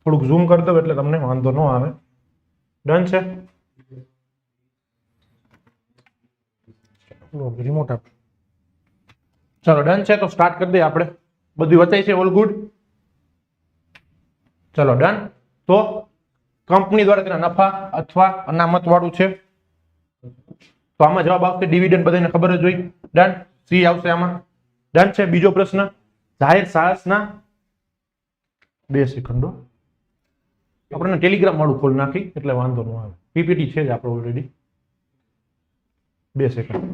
થોડુંક ઝૂમ કરી દઉં એટલે તમને વાંધો ન આવે. ડન છે? રિમોટ આપ. ચલો ડન છે તો સ્ટાર્ટ કરી દઈએ આપણે. બધું વચાય છે? All good? ચલો ડન. તો કંપની દ્વારા તેના નફા અથવા અનામત વાળું છે તો આમાં જવાબ આવશે ડિવિડન્ડ. બધાને ખબર જ હોય. ડન. સી આવશે આમાં. ડન છે. બીજો પ્રશ્ન, જાહેર સાહસના 2 સેકન્ડો આપણે ટેલિગ્રામ વાળું ખોલી નાખી એટલે વાંધો ન આવે. પીપીટી છે જ આપણે ઓલરેડી. 2 સેકન્ડ.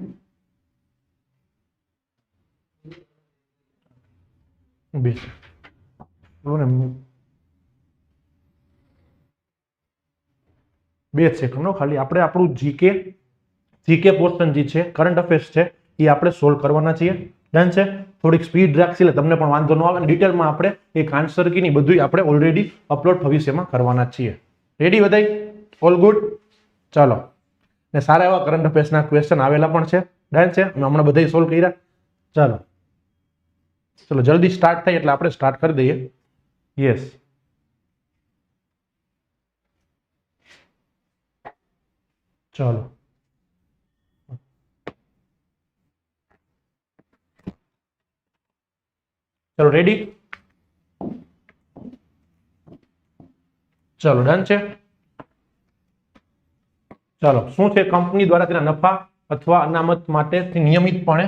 બે સેકન્ડ ખાલી આપણે આપણું જીકે પોર્શન જે છે કરંટ અફેર્સ છે એ આપણે સોલ્વ કરવાના છીએ. ડન છે? થોડીક સ્પીડ રાખશે એટલે તમને પણ વાંધો ન આવે. ડિટેલમાં આપણે એક આન્સર કી ની બધું આપણે ઓલરેડી અપલોડ ભવિષ્યમાં કરવાના છીએ. રેડી બધાય? All good? ચાલો. ને સારા એવા કરંટ અફેર્સના ક્વેશ્ચન આવેલા પણ છે. ડન છે? અમે હમણાં બધા સોલ્વ કર્યા. ચાલો જલ્દી સ્ટાર્ટ થાય એટલે આપણે સ્ટાર્ટ કરી દઈએ. યસ. ચાલો ચલો રેડી? ચલો ડન છે? ચાલો શું છે? કંપની દ્વારા તેના નફા અથવા અનામત માટે નિયમિતપણે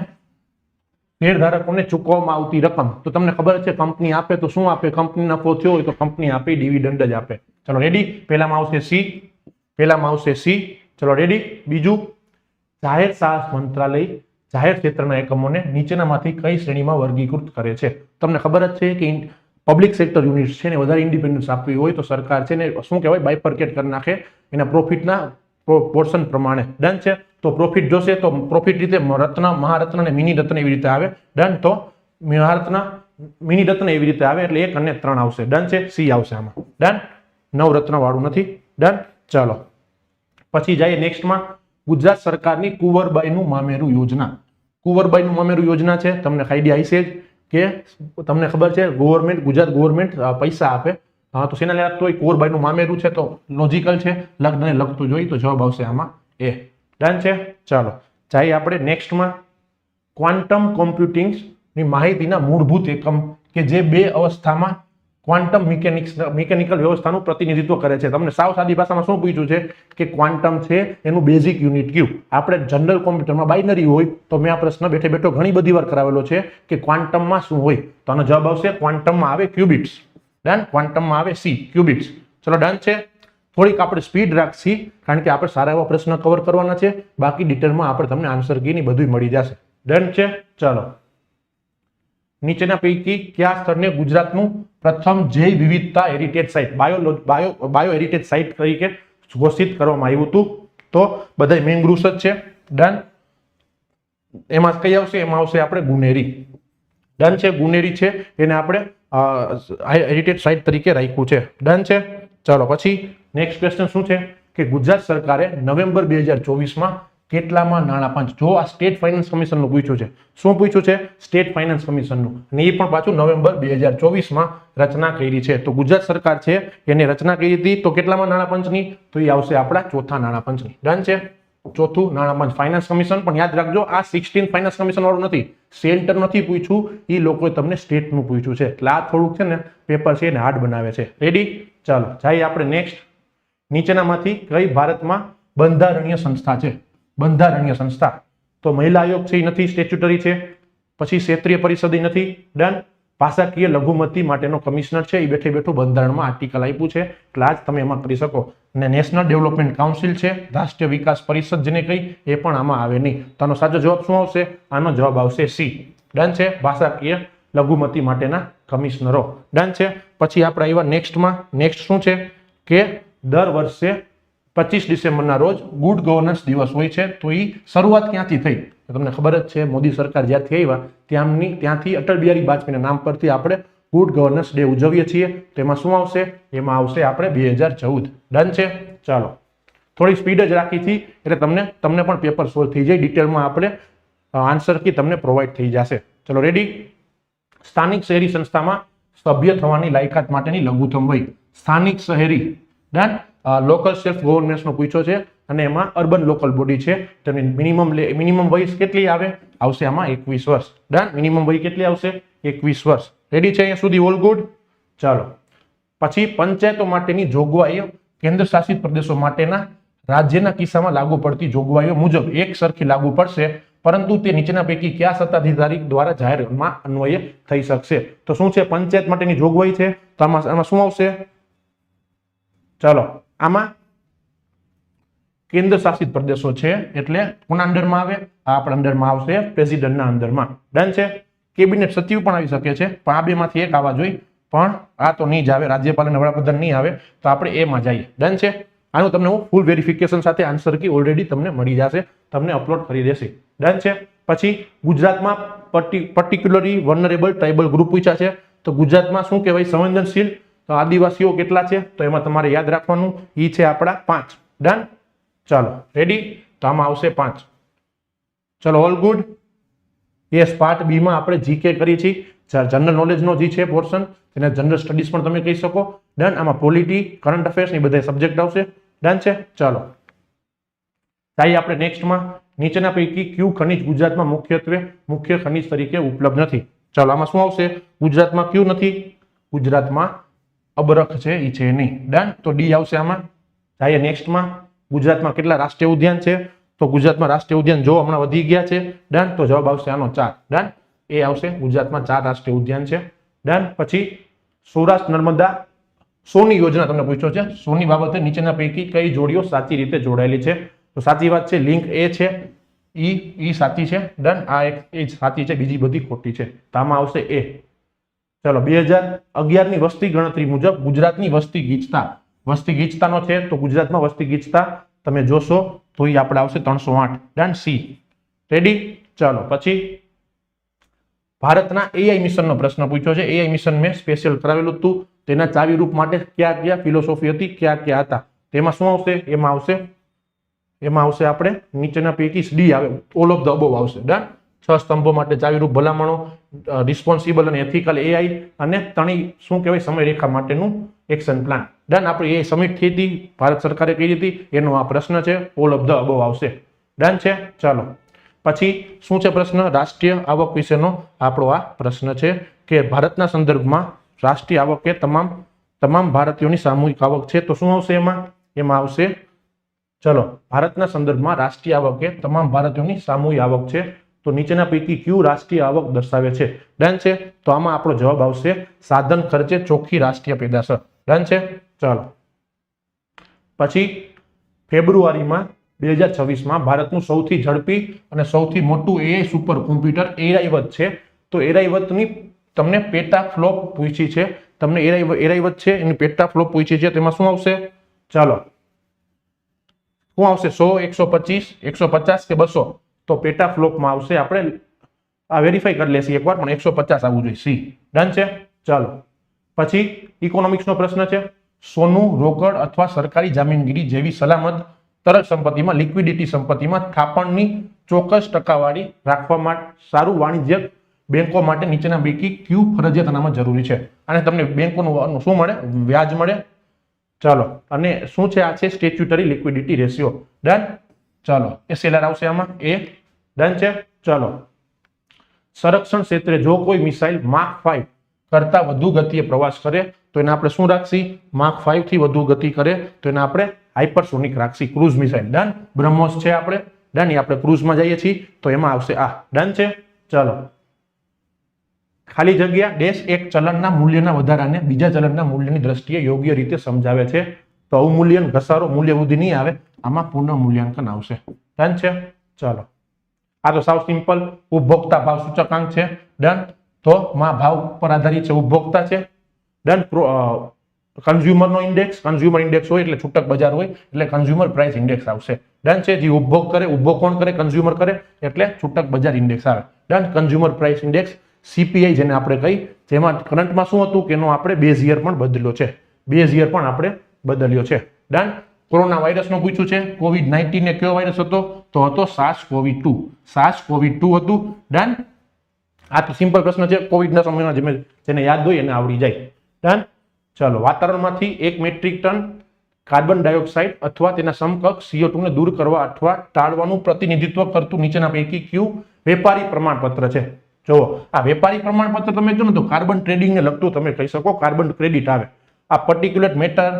શેરધારકોને ચૂકવવામાં આવતી રકમ. તો તમને ખબર છે કંપની આપે તો શું આપે? કંપની નફો થયો હોય તો કંપની આપે ડિવિડન્ડ જ આપે. ચલો રેડી? પહેલામાં આવશે સી. ચલો રેડી? બીજું, જાહેર સાહસ મંત્રાલય જાહેર ક્ષેત્રના એકમોને નીચેનામાંથી કઈ શ્રેણીમાં વર્ગીકૃત કરે છે? તમને ખબર જ છે કે પબ્લિક સેક્ટર યુનિટ્સ છે ને વધારે ઇન્ડિપેન્ડન્સ આપવી હોય તો સરકાર છે ને શું કહેવાય બાયફર્કેટ કરી નાખે એના પ્રોફિટના પોર્શન પ્રમાણે. ડન છે? તો પ્રોફિટ જોશે તો પ્રોફિટ રીતે રત્ન, મહારત્ન અને મિની રત્ન એવી રીતે આવે. ડન. તો મહારત્ન, મિની રત્ન એવી રીતે આવે એટલે 1 અને 3 આવશે. ડન છે? સી આવશે આમાં. ડન. 9 રત્ન વાળું નથી. ડન. ચાલો પછી જઈએ નેક્સ્ટમાં. ગુજરાત સરકારની કુંવરબાઈનું મામેરું યોજના. કુંવરબાઈનું મામેરું યોજના છે તમને આઈડિયા હશે જ કે તમને ખબર છે ગુજરાત ગવર્મેન્ટ પૈસા આપે. હા તો શેના લાગતું હોય? કુંવરબાઈનું મામેરું છે તો લોજિકલ છે, લગ્નને લગતું જોઈએ તો જવાબ આવશે આમાં એ. ડન છે? ચાલો જઈએ આપણે નેક્સ્ટમાં. ક્વોન્ટમ કોમ્પ્યુટિંગની માહિતીના મૂળભૂત એકમ કે જે 2 અવસ્થામાં ક્વોન્ટમ મિકેનિકલ વ્યવસ્થાનું પ્રતિનિધિત્વ કરે છે. તમને સાવ સાદી ભાષામાં શું પૂછ્યું છે કે ક્વોન્ટમ છે એનું બેઝિક યુનિટ કયું? આપણે જનરલ કોમ્પ્યુટરમાં બાઇનરી હોય તો મેં આ પ્રશ્ન બેઠે બેઠો ઘણી બધી વાર કરાવેલો છે કે ક્વોન્ટમમાં શું હોય તો આનો જવાબ આવશે ક્વોન્ટમમાં આવે ક્યુબિટ્સ. ડન. ક્વોન્ટમમાં આવે સી ક્યુબિટ્સ. ચલો ડન છે? થોડીક આપણે સ્પીડ રાખશી કારણ કે આપણે સારા એવા પ્રશ્ન કવર કરવાના છે. બાકી ડિટેલમાં આપણે તમને આન્સર કી ની બધું મળી જશે. ડન છે? ચાલો નીચેના પૈકી કયા સ્થળને ગુજરાતનું પ્રથમ જૈવ વિવિધતા heritage site bio heritage site તરીકે ઘોષિત કરવામાં આવ્યું હતું? તો બધા મેંગ્રુવ્સ જ છે. ડન. એમાં કઈ આવશે? એમાં આવશે આપણે ગુનેરી. ડન છે? ગુનેરી છે એને આપણે હેરિટેજ સાઇટ તરીકે રાખ્યું છે. ડન છે? ચાલો પછી નેક્સ્ટ ક્વેશ્ચન શું છે કે ગુજરાત સરકારે નવેમ્બર 2024માં કેટલામાં નાણાં પંચ? જો આ સ્ટેટ ફાઇનાન્સ કમિશનનું પૂછ્યું છે. શું પૂછ્યું છે? સ્ટેટ ફાઇનાન્સ કમિશનનું. અને એ પણ પાછું નવેમ્બર 2024માં રચના કરી છે. તો ગુજરાત સરકાર છે એને રચના કરી હતી તો કેટલામાં નાણાં પંચની? તો એ આવશે આપણા ચોથા નાણાં પંચની. ડન છે? ચોથું નાણાં પંચ ફાઇનાન્સ કમિશન. પણ યાદ રાખજો આ 16 ફાઇનાન્સ કમિશન વાળું નથી. સેન્ટર નથી પૂછ્યું, એ લોકોએ તમને સ્ટેટનું પૂછ્યું છે. એટલે આ થોડુંક છે ને પેપર છે એને હાર્ડ બનાવે છે. રેડી? ચાલો જઈએ આપણે નેક્સ્ટ. નીચેનામાંથી કઈ ભારતમાં બંધારણીય સંસ્થા છે? બંધારણીય સંસ્થા તો મહિલા આયોગ છે એ નથી, સ્ટેચ્યુટરી છે. પછી ક્ષેત્રીય પરિષદ નથી. ડન. ભાષાકીય લઘુમતી માટેનો કમિશનર છે એ બેઠે બેઠું બંધારણમાં આર્ટિકલ આપ્યું છે એટલે આજ તમે એમાં કરી શકો. અને નેશનલ ડેવલપમેન્ટ કાઉન્સિલ છે, રાષ્ટ્રીય વિકાસ પરિષદ જેને કહી એ પણ આમાં આવે નહીં. તો આનો સાચો જવાબ શું આવશે? આનો જવાબ આવશે સી. ડન છે? ભાષાકીય લઘુમતી માટેના કમિશનરો. ડન છે? પછી આપણે આવ્યા નેક્સ્ટમાં. નેક્સ્ટ શું છે કે દર વર્ષે 25 ડિસેમ્બરના રોજ ગુડ ગવર્નન્સ દિવસ હોય છે. તો એ શરૂઆત ક્યાંથી થઈ? તમને ખબર જ છે મોદી સરકાર જ્યારથી આવ્યા ત્યાંથી અટલ બિહારી વાજપેયીના નામ પરથી આપણે ગુડ ગવર્નન્સ ડે ઉજવીએ છીએ. તો એમાં શું આવશે? એમાં આવશે આપણે 2014. ડન છે? ચાલો થોડી સ્પીડ જ રાખી હતી એટલે તમને પણ પેપર સોલ્વ થઈ જાય. ડિટેલમાં આપણે આન્સર કી તમને પ્રોવાઈડ થઈ જશે. ચલો રેડી? સ્થાનિક શહેરી સંસ્થામાં સભ્ય થવાની લાયકાત માટેની લઘુત્તમ વય. સ્થાનિક શહેરી ડન લોકલ સેલ્ફ ગવર્નન્સનો પૂછ્યો છે અને એમાં અર્બન લોકલ બોડી છે તેની મિનિમમ વય કેટલી આવશે આમાં 21 વર્ષ ડન મિનિમમ વય કેટલી આવશે 21 વર્ષ રેડી છે અહીંયા સુધી ઓલ ગુડ ચાલો પછી પંચાયતો માટેની જોગવાઈઓ કેન્દ્ર શાસિત પ્રદેશો માટેના રાજ્યના કિસ્સામાં લાગુ પડતી જોગવાઈઓ મુજબ એક સરખી લાગુ પડશે પરંતુ તે નીચેના પૈકી કયા સત્તાધિકારી દ્વારા જાહેરમાં અન્વયે થઈ શકશે તો શું છે પંચાયત માટેની જોગવાઈ છે તો આમાં શું આવશે ચાલો આમાં કેન્દ્ર શાસિત પ્રદેશો છે એટલે કોના અંડરમાં આવે આ આપણા અંડરમાં આવશે પ્રેસિડેન્ટના અંડરમાં ડન છે કેબિનેટ સચિવ પણ આવી શકે છે પણ આ બેમાંથી એક આવવા જોઈએ પણ આ તો નહીં જ આવે રાજ્યપાલ અને વડાપ્રધાન નહીં આવે તો આપણે એમાં જઈએ ડન છે આનું તમને હું ફૂલ વેરિફિકેશન સાથે આન્સર કી ઓલરેડી તમને મળી જશે તમને અપલોડ કરી દેશે ડન છે પછી ગુજરાતમાં પર્ટિક્યુલરલી વનરેબલ ટ્રાઇબલ ગ્રુપ પૂછ્યા છે તો ગુજરાતમાં શું કહેવાય સંવેદનશીલ તો આદિવાસીઓ કેટલા છે તો એમાં તમારે યાદ રાખવાનું ઈ છે આપણા 5 ડન ચાલો રેડી તો આમાં આવશે 5 ચલો all good yes part B માં આપણે જીકે કરી છે જનરલ નોલેજનો જે છે પોર્શન તેને જનરલ સ્ટડીઝ પણ તમે કહી શકો ડન આમાં પોલિટી કરંટ અફેર્સ ની બધા સબ્જેક્ટ આવશે ડન છે ચાલો તાઈ આપણે નેક્સ્ટમાં નીચેના પૈકી કયું ખનિજ ગુજરાતમાં મુખ્ય ખનિજ તરીકે ઉપલબ્ધ નથી ચાલો આમાં શું આવશે ગુજરાતમાં કયું નથી ગુજરાતમાં અબરખ છે ઈ છે નહીં ડન તો ડી આવશે આમાં તાઈ નેક્સ્ટમાં ગુજરાતમાં કેટલા રાષ્ટ્રીય ઉદ્યાન છે તો ગુજરાતમાં રાષ્ટ્રીય ઉદ્યાન જો હમણાં વધી ગયા છે ડન તો જવાબ આવશે આનો 4 ડન એ આવશે ગુજરાતમાં 4 રાષ્ટ્રીય ઉદ્યાન છે ડન પછી સૌરાષ્ટ્ર નર્મદા સોની યોજના તમને પૂછ્યો છે સોની બાબતે નીચેના પૈકી કઈ જોડીઓ સાચી રીતે જોડાયેલી છે તો સાચી વાત છે લિંક એ છે ઈ સાચી છે ડન આ એક એ સાચી છે બીજી બધી ખોટી છે તો આમાં આવશે એ ચલો 2011 ની વસ્તી ગણતરી મુજબ ગુજરાતની વસ્તી ગીચતાનો છે તો ગુજરાતમાં વસ્તી ગીચતા તમે જોશો તો એ આપણે આવશે 308 ડન સી રેડી ચાલો પછી ભારતના એઆઈ મિશનનો પ્રશ્ન પૂછ્યો છે એઆઈ મિશન મેં સ્પેશિયલ કરાવેલું હતું તેના ચાવી રૂપ માટે કયા ફિલોસોફી હતી કયા હતા તેમાં શું આવશે એમાં આવશે આપણે નીચેના પૈકી ડી આવે ઓલ ઓફ ધ અબોવ આવશે ડન 6 સ્તંભો માટે ચાવીરૂપ ભલામણો રિસ્પોન્સિબલ અને એથિકલ એઆઈ અને ત્રણેય શું કહેવાય સમયરેખા માટેનું એક્શન પ્લાન ડન આપણે એ સમિટ થઈ હતી ભારત સરકારે કરી હતી એનો આ પ્રશ્ન છે ઓલ ઓફ ધ અબોવ આવશે ડન છે ચાલો પછી શું છે પ્રશ્ન રાષ્ટ્રીય આવક વિશેનો આપણો આ પ્રશ્ન છે કે ભારતના સંદર્ભમાં રાષ્ટ્રીય આવક એ તમામ ભારતીયોની સામૂહિક આવક છે તો શું આવશે એમાં આવશે ચલો ભારતના સંદર્ભમાં રાષ્ટ્રીય આવક એ તમામ ભારતીયોની સામૂહિક આવક છે તો નીચેના પૈકી કયું રાષ્ટ્રીય આવક દર્શાવે છે ડન છે તો આમાં આપણો જવાબ આવશે સાધન ખર્ચે ચોખ્ખી રાષ્ટ્રીય પેદાશ ડન છે ચાલો પછી ફેબ્રુઆરીમાં 2026માં ભારતનું સૌથી ઝડપી અને સૌથી મોટું એઆઈ સુપર કોમ્પ્યુટર એરાઈવત છે તો એરાઈવતની તમને પેટા ફ્લોપ પૂછી છે તમને એરાઈવત છે એની પેટા ફ્લોપ પૂછી છે તેમાં શું આવશે ચાલો શું આવશે 100 125 150 કે 200 તો પેટા ફ્લોપમાં આવશે આપણે આ વેરીફાઈ કરી લેશી એકવાર પણ 150 આવવું જોઈએ સી ડન છે ચાલો પછી ઇકોનોમિક્સનો પ્રશ્ન છે સોનું રોકડ અથવા સરકારી જામીનગીરી જેવી સલામત તરલ સંપત્તિમાં લિક્વિડિટી સંપત્તિમાં થાપણની ચોક્કસ ટકાવારી રાખવા માટે સારું વાણિજ્યક બેંકો માટે નીચેના પૈકી કયું ફરજિયાત આનામાં જરૂરી છે અને તમને બેંકોનું શું મળે વ્યાજ મળે ચાલો અને શું છે આ છે સ્ટેચ્યુટરી લિક્વિડિટી રેશિયો ડન ચાલો એ સેલર આવશે આમાં એ ડન છે ચાલો સંરક્ષણ ક્ષેત્રે જો કોઈ મિસાઇલ માક 5 કરતા વધુ ગતિએ પ્રવાસ કરે તો એને આપણે શું રાખશી માક 5 થી વધુ ગતિ કરે તો એને આપણે હાઇપરસોનિક રાખશી ક્રૂઝ મિસાઇલ ડન બ્રહ્મોસ છે આપણે ડન એ આપણે ક્રૂઝમાં જઈએ છીએ તો એમાં આવશે આ ડન છે ચાલો ખાલી જગ્યા ડેશ એક ચલણના મૂલ્યના વધારાને બીજા ચલણના મૂલ્યની દ્રષ્ટિએ યોગ્ય રીતે સમજાવે છે તો અવમૂલ્યન ઘસારો મૂલ્ય વૃદ્ધિ નહીં આવે આમાં પુનઃ મૂલ્યાંકન આવશે ડન છે ચાલો આ તો સાવ સિમ્પલ ઉપભોક્તા ભાવ સૂચકાંક છે ડન તો માં ભાવ પર આધારિત છે ઉપભોક્તા છે ડન કન્ઝ્યુમર ઇન્ડેક્સ હોય એટલે છૂટક બજાર હોય એટલે કન્ઝ્યુમર પ્રાઇસ ઇન્ડેક્સ આવશે ડન છે જે ઉપભોગ કોણ કરે કન્ઝ્યુમર કરે એટલે છૂટક બજાર ઇન્ડેક્સ આવે done consumer price index CPI જેને આપણે કહી જેમાં કરંટમાં શું હતું કે એનો આપણે બેઝ યર પણ બદલ્યો છે ડન કોરોના વાયરસનો પૂછ્યું છે કોવિડ-19 એ કયો વાયરસ હતો તો હતો SARS-CoV-2 હતું ડન આ તો સિમ્પલ પ્રશ્ન છે કોવિડના સમયમાં જેને યાદ હોય એને આવડી જાય ડન ચલો, વાતાવરણમાંથી 1 મેટ્રિક ટન કાર્બન ડાયોક્સાઇડ અથવા તેના સમકક્ષ CO2 ને દૂર કરવા અથવા ટાળવાનું પ્રતિનિધિત્વ કરતું નીચેના પૈકી કયું વેપારી પ્રમાણપત્ર છે? જો આ વેપારી પ્રમાણપત્ર તમે કહો ને તો કાર્બન ટ્રેડિંગને લગતું તમે કહી શકો, કાર્બન ક્રેડિટ આવે. આ પર્ટિક્યુલર મેટર,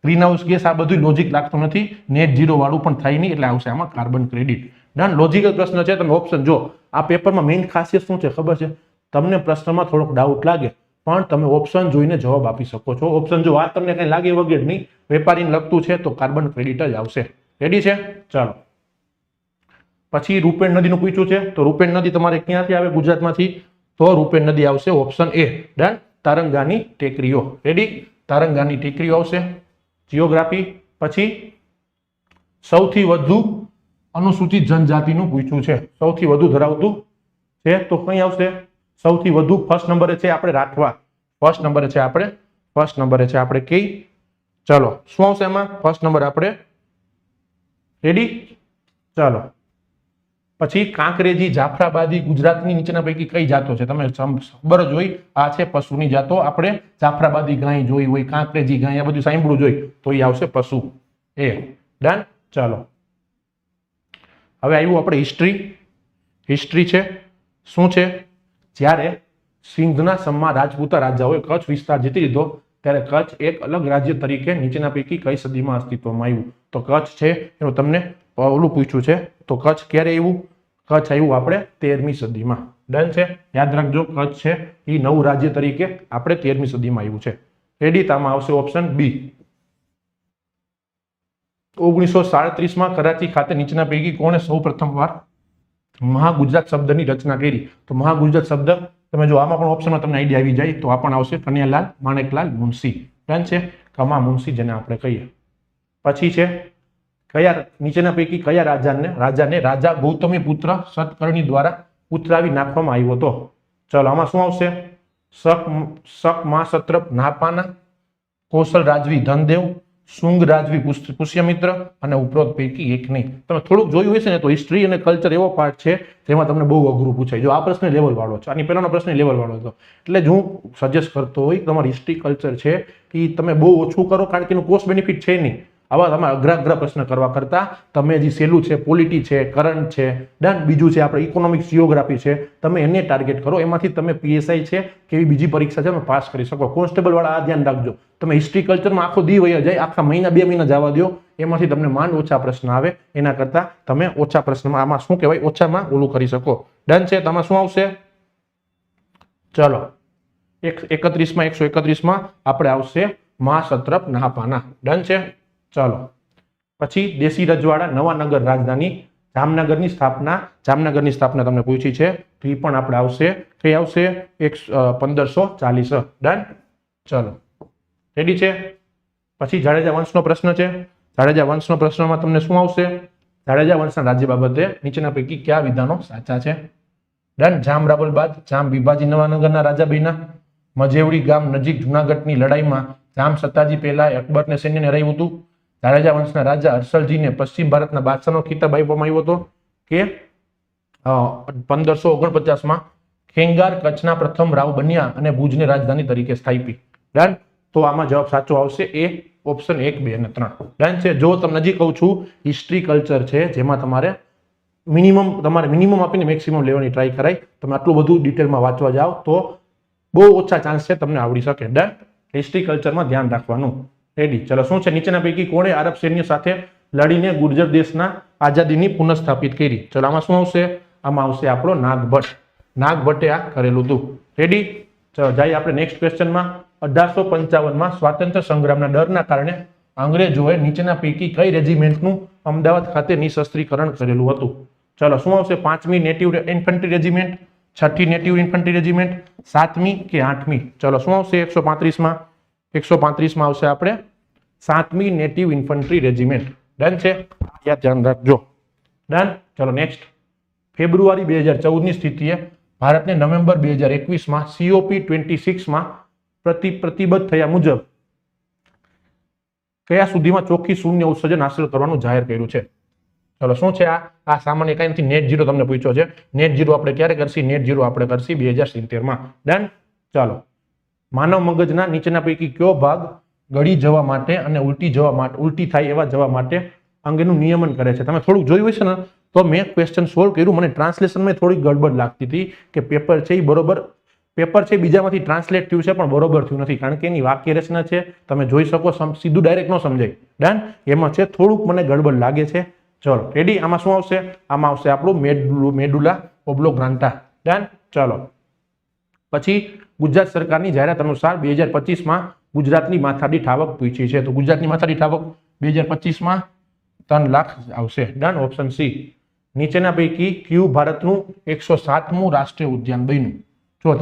ગ્રીનહાઉસ ગેસ, આ બધું લોજિક લાગતું નથી. નેટ ઝીરો વાળું પણ થાય નહીં, એટલે આવશે આમાં કાર્બન ક્રેડિટ. ડન. લોજિકલ પ્રશ્ન છે. તમે ઓપ્શન જો, આ પેપરમાં મેઇન ખાસિયત શું છે ખબર છે? તમને પ્રશ્નમાં થોડોક ડાઉટ લાગે પણ તમે ઓપ્શન જોઈને જવાબ આપી શકો છો. ઓપ્શન જો આ તમને કઈ લાગે વગેરે નહીં, વેપારીને લગતું છે તો કાર્બન ક્રેડિટ જ આવશે. રેડી છે? ચાલો, પછી રૂપેણ નદીનું પૂછ્યું છે. તો રૂપેણ નદી તમારે ક્યાંથી આવે? ગુજરાતમાંથી. તો રૂપેણ નદી આવશે ઓપ્શન એ. ડન. તારંગાની ટેકરીઓ. રેડી? તારંગાની ટેકરીઓ આવશે. જીઓગ્રાફી. પછી સૌથી વધુ અનુસૂચિત જનજાતિનું પૂછ્યું છે. સૌથી વધુ ધરાવતું છે તો કઈ આવશે? સૌથી વધુ ફર્સ્ટ નંબરે છે આપણે રાઠવા. ફર્સ્ટ નંબરે છે આપણે કઈ? ચલો, શું આવશે એમાં? ફર્સ્ટ નંબર આપણે. રેડી? ચાલો, પછી કાંકરેજી, જાફરાબાદી ગુજરાતની નીચેના પૈકી કઈ જાતો છે? તમે ખબર જ હોય, આ છે પશુની જાતો. આપણે જાફરાબાદી ગાય જોઈ હોય, કાંકરેજી ગાય, આ બધું સાંભળવું જોઈએ તો એ આવશે પશુ. એ ડન. ચાલો, હવે આવ્યું આપણે હિસ્ટ્રી છે. શું છે? જ્યારે સિંધના સમમાં રાજપૂતા રાજાઓએ કચ્છ વિસ્તાર જીતી લીધો ત્યારે કચ્છ એક અલગ રાજ્ય તરીકે નીચેના પૈકી કઈ સદીમાં અસ્તિત્વમાં આવ્યું? તો કચ્છ છે એનું તમને ઓલું પૂછ્યું છે. તો કચ્છ ક્યારે આવ્યું? કચ્છ આવ્યું આપણે 13મી સદીમાં. ડન છે? યાદ રાખજો, કચ્છ છે એ નવું રાજ્ય તરીકે આપણે 13મી સદીમાં આવ્યું છે. રેડી? તામાં આવશે ઓપ્શન બી. 1937માં કરાચી ખાતે નીચેના પૈકી કોણે સૌ પ્રથમ વાર મહાગુજરાત શબ્દની રચના કરી? તો મહાગુજરાત શબ્દ તમે જો આમાં પણ ઓપ્શનમાં તમને આઈડિયા આવી જાય તો આ પણ આવશે કનૈયાલાલ માણેકલાલ મુનશી. ડન છે? કમા મુનશી જેને આપણે કહીએ. પછી છે કયા નીચેના પૈકી કયા રાજાને રાજા ગૌતમી પુત્ર સતકર્ણી દ્વારા ઉતરાવી નાખવામાં આવ્યો હતો? ચલો, આમાં શું આવશે? શક માસત્રપ નાપાના, કૌશલ રાજવી ધનદેવ, શુંગ રાજવી પુષ્યમિત્ર અને ઉપરોક્ત પૈકી એક નહીં. તમે થોડુંક જોયું હશે ને તો હિસ્ટ્રી અને કલ્ચર એવો પાર્ટ છે જેમાં તમને બહુ અઘરું પૂછાય. જો આ પ્રશ્ન લેવલ વાળો છે, આની પહેલાનો પ્રશ્ન લેવલ વાળો હતો, એટલે જ હું સજેસ્ટ કરતો હોય તમારી હિસ્ટ્રી કલ્ચર છે એ તમે બહુ ઓછું કરો, કારણ કે એનું કોસ્ટ બેનિફિટ છે નહીં. આવા તમે અઘરા પ્રશ્ન કરવા કરતા તમે જે સહેલું છે, પોલિટી છે, કરંટ છે, ડન, બીજું છે આપણે ઇકોનોમિક્સ, જીઓગ્રાફી છે, તમે એને ટાર્ગેટ કરો. એમાંથી તમે PSI છે કે એવી બીજી પરીક્ષા છે પાસ કરી શકો. કોન્સ્ટેબલ વાળા આ ધ્યાન રાખજો, તમે હિસ્ટ્રી કલ્ચરમાં આખો દી વયા જાય, આખા મહિના 2 મહિના જવા દો, એમાંથી તમને માંડ ઓછા પ્રશ્ન આવે. એના કરતા તમે ઓછા પ્રશ્નમાં આમાં શું કહેવાય ઓછામાં ઓલું કરી શકો. ડન છે? તમારે શું આવશે? ચલો, 131માં આપણે આવશે મહાસત્રપ નાપાના. ડન છે? ચાલો, પછી દેશી રજવાડા નવાનગર રાજધાની જામનગરની સ્થાપના તમને પૂછી છે તો એ પણ આપણે આવશે. કઈ આવશે? 1540. ડન? ચલો, રેડી છે? પછી જાડેજા વંશનો પ્રશ્ન છે. જાડેજા વંશનો પ્રશ્નમાં તમને શું આવશે? જાડેજા વંશના રાજ્ય બાબતે નીચેના પૈકી કયા વિધાનો સાચા છે? ડન. જામ રાવલ બાદ જામ ભીભાજી નવાનગરના રાજા બન્યા. મજેવડી ગામ નજીક જુનાગઢની લડાઈમાં જામ સત્તાજી પહેલા અકબરને સૈન્યને હરાવ્યું હતું. જાડેજા વંશના રાજા હર્ષલજીને પશ્ચિમ ભારતના બાદશાહનો ખિતાબ આપવામાં આવ્યો હતો કે 1549માં ખેંગાર કચ્છના પ્રથમ રાવ બન્યા અને ભુજને રાજધાની તરીકે સ્થાપી. ડન? તો આમાં જવાબ સાચો આવશે એ ઓપ્શન 1, 2 અને 3. ડન છે? જો તમને નજીક કહું છું, હિસ્ટ્રી કલ્ચર છે જેમાં તમારે મિનિમમ આપીને મેક્સિમમ લેવાની ટ્રાય કરાય. તમે આટલું બધું ડિટેલમાં વાંચવા જાઓ તો બહુ ઓછા ચાન્સ છે તમને આવડી શકે. ડન? હિસ્ટ્રી કલ્ચરમાં ધ્યાન રાખવાનું. રેડી? ચલો, શું છે? નીચેના પૈકી કોણે આરબ સૈન્ય સાથે લડીને ગુર્જર દેશના આઝાદીની પુનઃસ્થાપિત કરી? ચલો, આમાં શું આવશે? આમાં આવશે આપણો નાગભટ્ટ. નાગભટ્ટે આ કરેલું હતું. રેડી? ચલો, જાય આપણે નેક્સ્ટ ક્વેશ્ચનમાં. 1855માં સ્વાતંત્ર્ય સંગ્રામના ડરના કારણે અંગ્રેજોએ નીચેના પૈકી કઈ રેજિમેન્ટનું અમદાવાદ ખાતે નિશસ્ત્રીકરણ કરેલું હતું? ચલો, શું આવશે? 5મી નેટિવ ઇન્ફન્ટ્રી રેજિમેન્ટ, 6ઠી નેટિવ ઇન્ફન્ટ્રી રેજિમેન્ટ, 7મી કે 8મી? ચલો, શું આવશે? 135માં આવશે આપણે 7મી નેટિવ ઇન્ફન્ટ્રી રેજિમેન્ટ. ડન છે? યાદ ધ્યાન રાખજો. ડન? ચલો, નેક્સ્ટ. ફેબ્રુઆરી 2014ની સ્થિતિએ ભારતને નવેમ્બર 2021માં COP26માં પ્રતિબદ્ધ થયા મુજબ કયા સુધીમાં ચોખ્ખી શૂન્ય ઉત્સર્જન હાંસલ કરવાનું જાહેર કર્યું છે? ચલો, શું છે આ સામાન્ય કઈ નથી, નેટ ઝીરો તમને પૂછ્યો છે. નેટ ઝીરો આપણે ક્યારે કરશી? નેટ ઝીરો આપણે કરશી 2070માં. ડન? ચાલો, માનવ મગજના નીચેના પૈકી કયો ભાગ ગળી જવા માટે અને ઉલટી થાય એવા જવા માટે અંગનું નિયમન કરે છે? તમે થોડુંક જોયું હશે ને તો મેં ક્વેશ્ચન સોલ્વ કર્યું, મને ટ્રાન્સલેશનમાં થોડી ગડબડ લાગતી હતી કે પેપર છે એ બરોબર પેપર છે બીજામાંથી ટ્રાન્સલેટ થયું છે પણ બરોબર થયું નથી, કારણ કે એની વાક્ય રચના છે તમે જોઈ શકો, સીધું ડાયરેક્ટ ન સમજાય. ડન, એમાં છે થોડુંક મને ગડબડ લાગે છે. ચલો રેડી, આમાં શું આવશે? આમાં આવશે આપણું મેડુલા ઓબ્લોગ્રાન્ટા. ડન, ચલો પછી ગુજરાત સરકારની જાહેરાત અનુસાર 2025માં ગુજરાતની માથાદીઠ આવક પૂછી છે, તો ગુજરાતની માથાદીઠ આવક 2025માં 3 લાખ આવશે. Done, option C. નીચેના પૈકી કયું ભારતનું 107મું રાષ્ટ્રીય ઉદ્યાન બન્યું? જો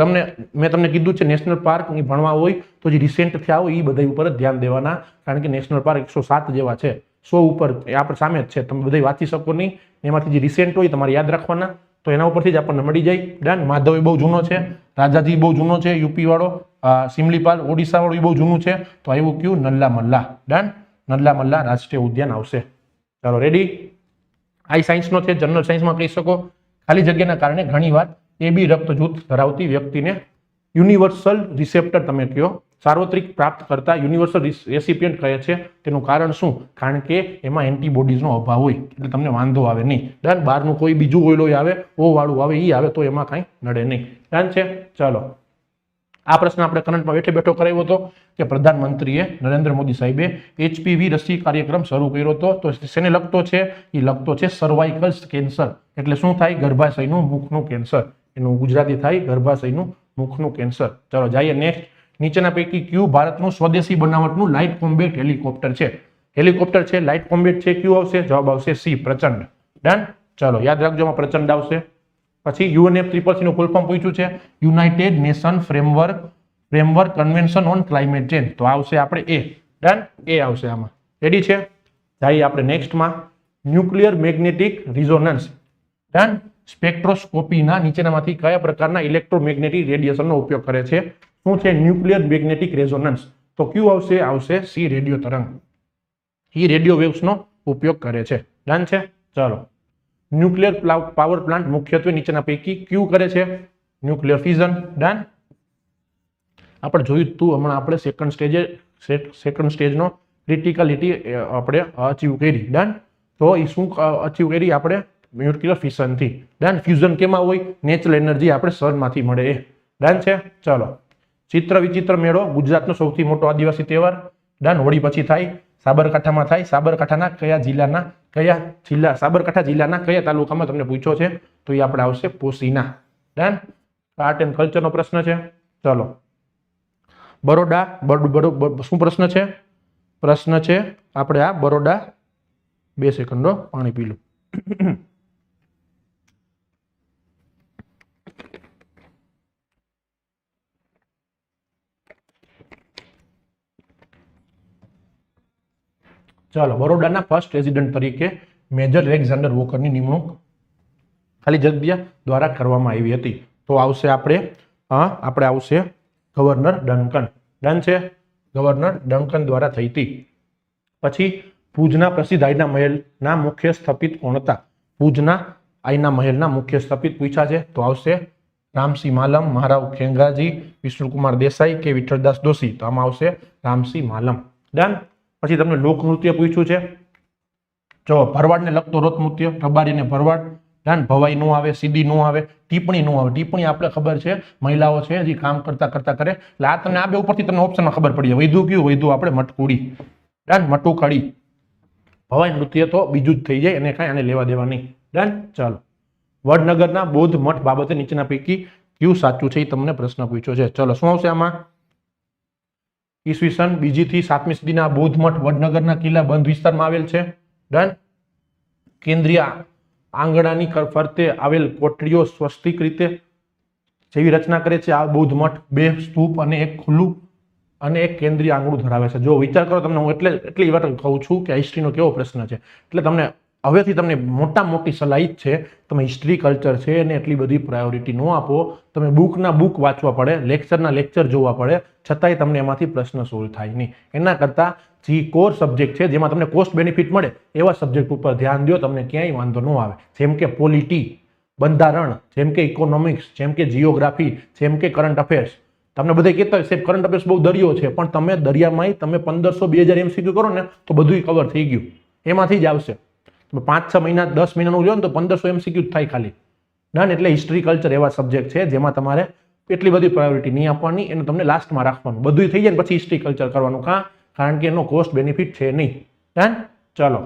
મેં તમને કીધું છે નેશનલ પાર્ક ભણવા હોય તો જે રિસેન્ટ થયા હોય એ બધા ઉપર જ ધ્યાન દેવાના, કારણ કે નેશનલ પાર્ક 107 જેવા છે, 100 ઉપર આપણે સામે જ છે, તમે બધા વાંચી શકો નહીં, એમાંથી જે રિસેન્ટ હોય તમારે યાદ રાખવાના, તો એના ઉપરથી જ આપણને મળી જાય. ડન, માધવ બહુ જૂનો છે, રાજાજી બહુ જૂનો છે, યુપી વાળો, સિમલીપાલ ઓડિશા વાળું બહુ જૂનું છે, તો આવ્યું કયું? નલ્લા મલ્લા. ડન, નલ્લા મલ્લા રાષ્ટ્રીય ઉદ્યાન આવશે. ચાલો રેડી. આ સાયન્સનો છે, જનરલ સાયન્સમાં કહી શકો. ખાલી જગ્યાના કારણે ઘણીવાર AB રક્ત જૂથ ધરાવતી વ્યક્તિને યુનિવર્સલ રિસેપ્ટર તમે કહો, સાર્વત્રિક પ્રાપ્ત કરતા યુનિવર્સલ રેસિપિયન્ટ કહે છે. તેનું કારણ શું? કારણ કે એમાં એન્ટીબોડીઝનો અભાવ હોય એટલે તમને વાંધો આવે નહીં. ડન, બહારનું કોઈ બીજું ઓઇલ આવે, O વાળું આવે, એ આવે તો એમાં કાંઈ નડે નહીં. ડન છે. ચલો આ પ્રશ્ન આપણે કરંટમાં બેઠો કરાવ્યો હતો કે પ્રધાનમંત્રીએ નરેન્દ્ર મોદી સાહેબે HPV રસી કાર્યક્રમ શરૂ કર્યો હતો, તો શેને લગતો છે? એ લગતો છે સર્વાઇકલ કેન્સર, એટલે શું થાય? ગર્ભાશયનું મુખનું કેન્સર, એનું ગુજરાતી થાય ગર્ભાશયનું મુખનું કેન્સર. ચલો જઈએ નેક્સ્ટ. નીચેના પૈકી કયું ભારતનું સ્વદેશી બનાવટનું લાઇટ કોમ્બેટ હેલિકોપ્ટર છે? હેલિકોપ્ટર છે, લાઇટ કોમ્બેટ છે, કયું આવશે? જવાબ આવશે સી, પ્રચંડ. ડન, ચલો યાદ રાખજો આમાં પ્રચંડ આવશે. પછી UNFCCC નું ફૂલ ફોર્મ પૂછ્યું છે, United nation framework convention on climate change, તો આવશે આપણે એ. ડન, એ આવશે આમાં. રેડી છે? જઈએ આપણે નેક્સ્ટમાં. Nuclear magnetic resonance. ડન, સ્પેક્ટ્રોસ્કોપીના નીચેનામાંથી કયા પ્રકારના ઇલેક્ટ્રોમેગ્નેટિક રેડિયેશનનો ઉપયોગ કરે છે? શું છે ન્યુક્લિયર મેગ્નેટિક રેઝોનન્સ? તો કયું આવશે? આવશે સી, રેડિયો તરંગ. એ રેડિયો વેવ્સનો ઉપયોગ કરે છે. ડન છે. ચલો ન્યુક્લિયર પાવર પ્લાન્ટ મુખ્યત્વે નીચેના પૈકી કયું કરે છે? Nuclear fusion. ડન, આપણે જોયું તું હમણાં આપણે સેકન્ડ સ્ટેજનો ક્રિટિકલિટી આપણે અચીવ કરી. ડન, તો એ શું અચીવ કરી આપણે? ન્યુક્લિયર ફિશનથી. ડન, ફ્યુઝન કેમાં હોય? નેચરલ એનર્જી આપણે સનમાંથી મળે એ. ડન છે. ચલો ચિત્ર વિચિત્ર મેળો ગુજરાતનો સૌથી મોટો આદિવાસી તહેવાર. ડન, હોળી પછી થાય, સાબરકાંઠામાં થાય. સાબરકાંઠા જિલ્લાના કયા તાલુકામાં તમને પૂછ્યો છે? તો એ આપણે આવશે પોશીના. ડન, આર્ટ એન્ડ કલ્ચરનો પ્રશ્ન છે. ચલો બરોડા, શું પ્રશ્ન છે? પ્રશ્ન છે આપણે આ બરોડા, 2 સેકન્ડો પાણી પી લો. ચાલો, બરોડાના ફર્સ્ટ રેઝિડન્ટ તરીકે મેજર એલેક્ઝાન્ડર વોકરની નિમણૂક ખાલી જગ્યા દ્વારા કરવામાં આવી હતી, તો આવશે આપણે આવશે ગવર્નર ડંકન. ડન છે, ગવર્નર ડંકન દ્વારા થઈ હતી. પછી ભુજના પ્રસિદ્ધ આઈના મહેલના મુખ્ય સ્થપિત કોણ હતા? ભુજના આઈના મહેલના મુખ્ય સ્થપિત પૂછ્યા છે, તો આવશે રામસિંહ માલમ, મહારાવ ખેંગારજી, વિષ્ણુકુમાર દેસાઈ કે વિઠ્ઠલદાસ દોશી, તો આમાં આવશે રામસિંહ માલમ. ડન. પછી તમને લોકનૃત્ય પૂછ્યું છે, જો ભરવાડને લગતો લોકનૃત્ય, રબારીને ભરવાડ. ડન, ભવાઈ નો આવે, સીધી નો આવે, ટીપણી નો આવે. ટીપણી આપણે ખબર છે મહિલાઓ છે હજી કામ કરતા કરે, એટલે આ તમને આ બે ઉપરથી તમને ઓપ્શનમાં ખબર પડી જાય. વૈધું કયું? વૈધું આપણે મટકુડી. ડન, મટુકડી. ભવાઈ નૃત્ય તો બીજું જ થઈ જાય, એને કાંઈ આને લેવા દેવા નહીં. ડન. ચાલો વડનગરના બૌદ્ધ મઠ બાબતે નીચેના પૈકી કયું સાચું છે એ તમને પ્રશ્ન પૂછ્યો છે. ચલો શું આવશે આમાં? ઈસવીસન 2જી થી 7મી સદીના બૌદ્ધ મઠ વડનગરના કિલ્લા બંધ વિસ્તારમાં આવેલ છે. ડન. કેન્દ્રીય આંગણાની ફરતે આવેલ કોટડીઓ સ્વસ્તિક રીતે જેવી રચના કરે છે આ બૌદ્ધ મઠ, 2 સ્તૂપ અને એક ખુલ્લું અને એક કેન્દ્રીય આંગણું ધરાવે છે. જો વિચાર કરો, તમને હું એટલી વાર કહું છું કે હિસ્ટ્રીનો કેવો પ્રશ્ન છે, એટલે તમને હવેથી તમને મોટી સલાહ જ છે, તમે હિસ્ટ્રી કલ્ચર છે એને એટલી બધી પ્રાયોરિટી ન આપો. તમે બુકના બુક વાંચવા પડે, લેક્ચરના લેક્ચર જોવા પડે, છતાંય તમને એમાંથી પ્રશ્ન સોલ્વ થાય નહીં. એના કરતાં જે કોર સબ્જેક્ટ છે જેમાં તમને કોસ્ટ બેનિફિટ મળે એવા સબ્જેક્ટ ઉપર ધ્યાન દો, તમને ક્યાંય વાંધો ન આવે. જેમ કે પોલિટી, બંધારણ, જેમ કે ઇકોનોમિક્સ, જેમ કે જીઓગ્રાફી, જેમ કે કરંટ અફેર્સ. તમને બધા કહેતા હોય સાહેબ કરંટ અફેર્સ બહુ દરિયો છે, પણ તમે દરિયામાં તમે 1500-2000 MCQ કરો ને તો બધું કવર થઈ ગયું, એમાંથી જ આવશે. 5-6 મહિના 10 મહિનાનું લ્યો ને તો 1500 MCQ જ થાય ખાલી. ડન. એટલે હિસ્ટ્રી કલ્ચર એવા સબ્જેક્ટ છે જેમાં તમારે એટલી બધી પ્રાયોરિટી નહીં આપવાની, એને તમને લાસ્ટમાં રાખવાનું. બધું થઈ જાય ને પછી હિસ્ટ્રી કલ્ચર કરવાનું. કારણ કે એનો કોસ્ટ બેનિફિટ છે નહીં. ડન. ચલો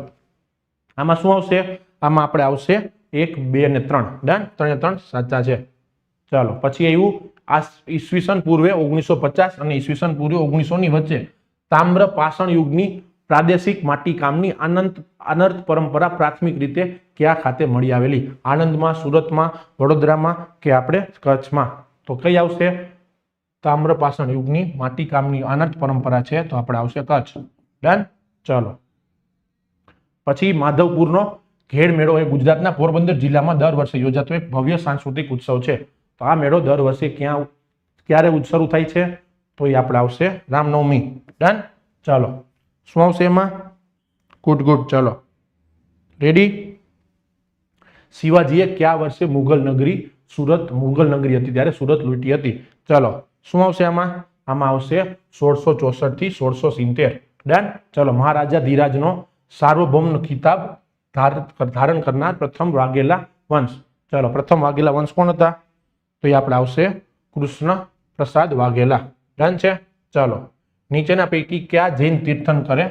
આમાં શું આવશે? આમાં આપણે આવશે 1, 2 અને 3. ડન. 3 એ 3 સાચા છે. ચાલો પછી આવ્યું આ ઈસવીસન પૂર્વે 1950 અને ઈસવીસન પૂર્વે 1900 ની વચ્ચે તામ્ર પાષાણ યુગની પ્રાદેશિક માટીકામની અનર્થ પરંપરા પ્રાથમિક રીતે કયા ખાતે મળી આવેલી? આણંદમાં, સુરતમાં, વડોદરામાં કે આપણે કચ્છમાં? તો કઈ આવશે? તામ્ર પાષાણ યુગની માટીકામની અનર્થ પરંપરા છે તો આપણે આવશે કચ્છ. ડન. ચલો પછી માધવપુરનો ઘેડ મેળો એ ગુજરાતના પોરબંદર જિલ્લામાં દર વર્ષે યોજાતો એક ભવ્ય સાંસ્કૃતિક ઉત્સવ છે. તો આ મેળો દર વર્ષે ક્યારે શરૂ થાય છે? તો એ આપણે આવશે રામનવમી. ડન. ચાલો શું આવશે એમાં? ગુડ. ચલો રેડી. શિવાજીએ કયા વર્ષે મુઘલ નગરી હતી ત્યારે સુરત લૂંટી હતી? ચલો શું આવશે આમાં? આમાં આવશે 1664 થી 1670. ડન. ચલો મહારાજા ધીરાજનો સાર્વભૌમ ખિતાબ ધારણ કરનાર પ્રથમ વાઘેલા વંશ. ચલો પ્રથમ વાઘેલા વંશ કોણ હતા? તો એ આપણે આવશે કૃષ્ણ પ્રસાદ વાઘેલા. ડન છે. ચલો નીચેના પૈકી કયા જૈન તીર્થંકરે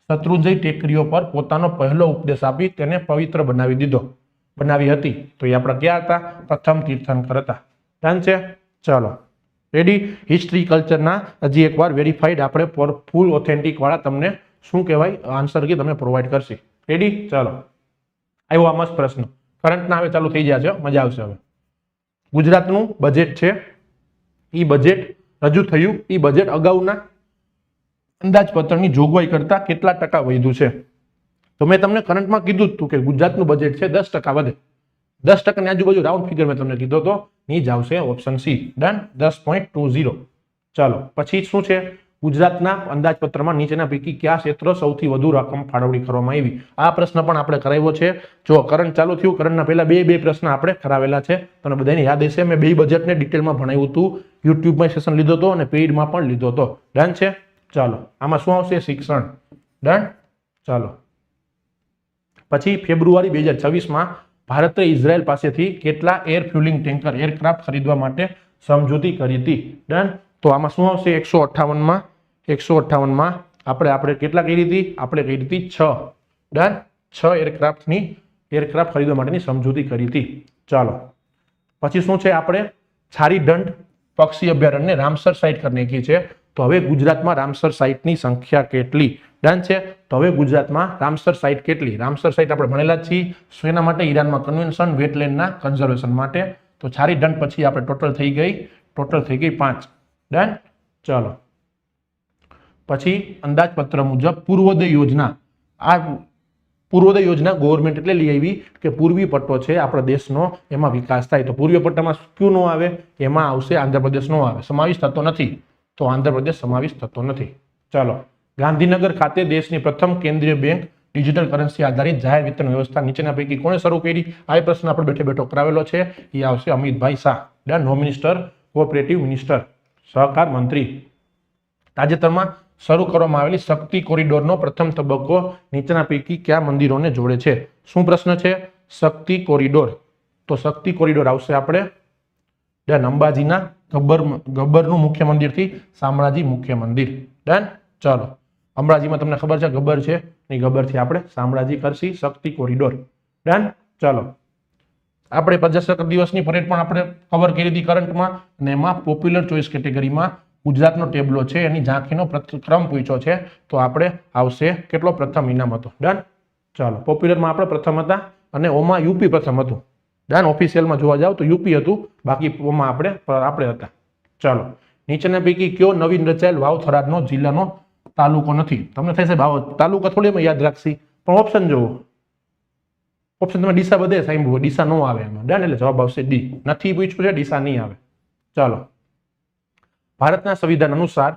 શત્રુંજય ટેકરીઓ પર પોતાનો પહેલો ઉપદેશ આપી તેને પવિત્ર બનાવી હતી? તો એ આપણા ક્યાં હતા? પ્રથમ તીર્થંકર હતા. ડન છે. ચલો રેડી. હિસ્ટ્રી કલ્ચરના હજી એકવાર વેરીફાઈડ આપણે ફૂલ ઓથેન્ટિક વાળા તમને શું કહેવાય આન્સર કે તમે પ્રોવાઈડ કરશે. રેડી. ચાલો આવ્યો આ મસ્ત પ્રશ્ન. કરંટના હવે ચાલુ થઈ જશે, મજા આવશે. હવે ગુજરાતનું બજેટ છે, એ બજેટ રજૂ થયું, એ બજેટ અગાઉના અંદાજપત્રની જોગવાઈ કરતા કેટલા ટકા વધ્યું છે? તો મેં તમને કરંટમાં કીધું હતું કે ગુજરાતનું બજેટ છે 10% વધે. 10%ની આજુબાજુ રાઉન્ડ ફિગર મેં તમને કીધો તો ની જ આવશે ઓપ્શન સી. ડન. 10.20. ચાલો પછી શું છે? ગુજરાતના અંદાજપત્રમાં નીચેના પૈકી કયા ક્ષેત્ર સૌથી વધુ રકમ ફાળવણી કરવામાં આવી? આ પ્રશ્ન પણ આપણે કરાવ્યો છે. જો કરંટ ચાલુ થયું, કરંટના પહેલા બે પ્રશ્ન આપણે કરાવેલા છે. તમને બધાને યાદ હશે, મેં બે બજેટને ડિટેલમાં ભણાવ્યું હતું. યુટ્યુબમાં સેશન લીધો હતો અને પેઇડમાં પણ લીધો હતો. ડન છે. ચાલો આમાં શું આવશે? શિક્ષણ. ડન. ચાલો પછી ફેબ્રુઆરી 2026માં ભારતે ઇઝરાયલ પાસેથી કેટલા એર ફ્યુલિંગ ટેન્કર એરક્રાફ્ટ ખરીદવા માટે સમજૂતી કરી હતી? ડન. તો આમાં શું આવશે? 158માં આપણે કેટલા કરી હતી? આપણે કરી હતી 6. ડન. 6 એરક્રાફ્ટ ખરીદવા માટેની સમજૂતી કરી હતી. ચાલો પછી શું છે? આપણે છારીદંડ પક્ષી અભયારણ્યને રામસર સાઇટ કરી નાખી છે. તો હવે ગુજરાતમાં રામસર સાઇટની સંખ્યા કેટલી? ડન છે. તો હવે ગુજરાતમાં રામસર સાઇટ કેટલી? રામસર સાઇટ આપણે ભણેલા જ છીએ. શેના માટે? ઈરાનમાં કન્વેન્શન વેટલેન્ડના કન્ઝર્વેશન માટે. તો છારીદંડ પછી આપણે ટોટલ થઈ ગઈ 5. ડન. ચાલો પછી અંદાજપત્ર મુજબ પૂર્વોદય યોજના ગવર્મેન્ટ એટલે લઈ આવી કે પૂર્વી પટ્ટો છે આપણા દેશનો, એમાં વિકાસ થાય. તો પૂર્વીય પટ્ટામાં ક્યું નો આવે? એમાં આવશે આંધ્રપ્રદેશ નો આવે. સમાવેશ થતો નથી, તો આંધ્રપ્રદેશ સમાવેશ થતો નથી. ચાલો ગાંધીનગર ખાતે દેશની પ્રથમ કેન્દ્રીય બેંક ડિજિટલ કરન્સી આધારિત જાહેર વિતરણ વ્યવસ્થા નીચેના પૈકી કોણે શરૂ કરી? આ પ્રશ્ન આપણે બેઠો કરાવેલો છે. એ આવશે Amitbhai Shah. Done. Home minister, cooperative minister, સહકાર મંત્રી. તાજેતરમાં શરૂ કરવામાં આવેલી શક્તિ કોરિડોરનો પ્રથમ તબક્કો નીચેના પૈકી કયા મંદિરોને જોડે છે? શું પ્રશ્ન છે? શક્તિ કોરિડોર. તો શક્તિ કોરિડોર આવશે આપણે ડન અંબાજીના ગબ્બરનું મુખ્ય મંદિરથી શામળાજી મુખ્ય મંદિર. ડન. ચાલો અંબાજીમાં તમને ખબર છે ગબ્બર છે, એ ગબ્બરથી આપણે શામળાજી કરશી શક્તિ કોરિડોર. ડન. ચાલો આપણે પ્રજાસત્તાક દિવસની પરેડ પણ આપણે કવર કરી હતી કરંટમાં, અને એમાં પોપ્યુલર ચોઇસ કેટેગરીમાં ગુજરાતનો ટેબલો છે એની ઝાંખીનો ક્રમ પૂછ્યો છે. તો આપણે આવશે કેટલો? પ્રથમ ઇનામ હતો. ડન. ચાલો પોપ્યુલરમાં આપણે પ્રથમ હતા અને ઓમાં યુપી પ્રથમ હતું. ડન. ઓફિશિયલમાં જોવા જાવ તો યુપી હતું, બાકી ઓમાં આપણે હતા. ચાલો નીચેના પૈકી કયો નવીન રચાયેલ વાવ થરાદનો જિલ્લાનો તાલુકો નથી? તમને થશે ભાવ તાલુકા થોડી એમાં યાદ રાખશી, પણ ઓપ્શન જોવો. ઓપ્શન તમે ડીસા બધે સાંભળ્યું, ડીસા નો આવે એમાં. ડન. એટલે જવાબ આવશે ડી. નથી પૂછ્યું છે, ડીસા નહીં આવે. ચાલો ભારતના સંવિધાન અનુસાર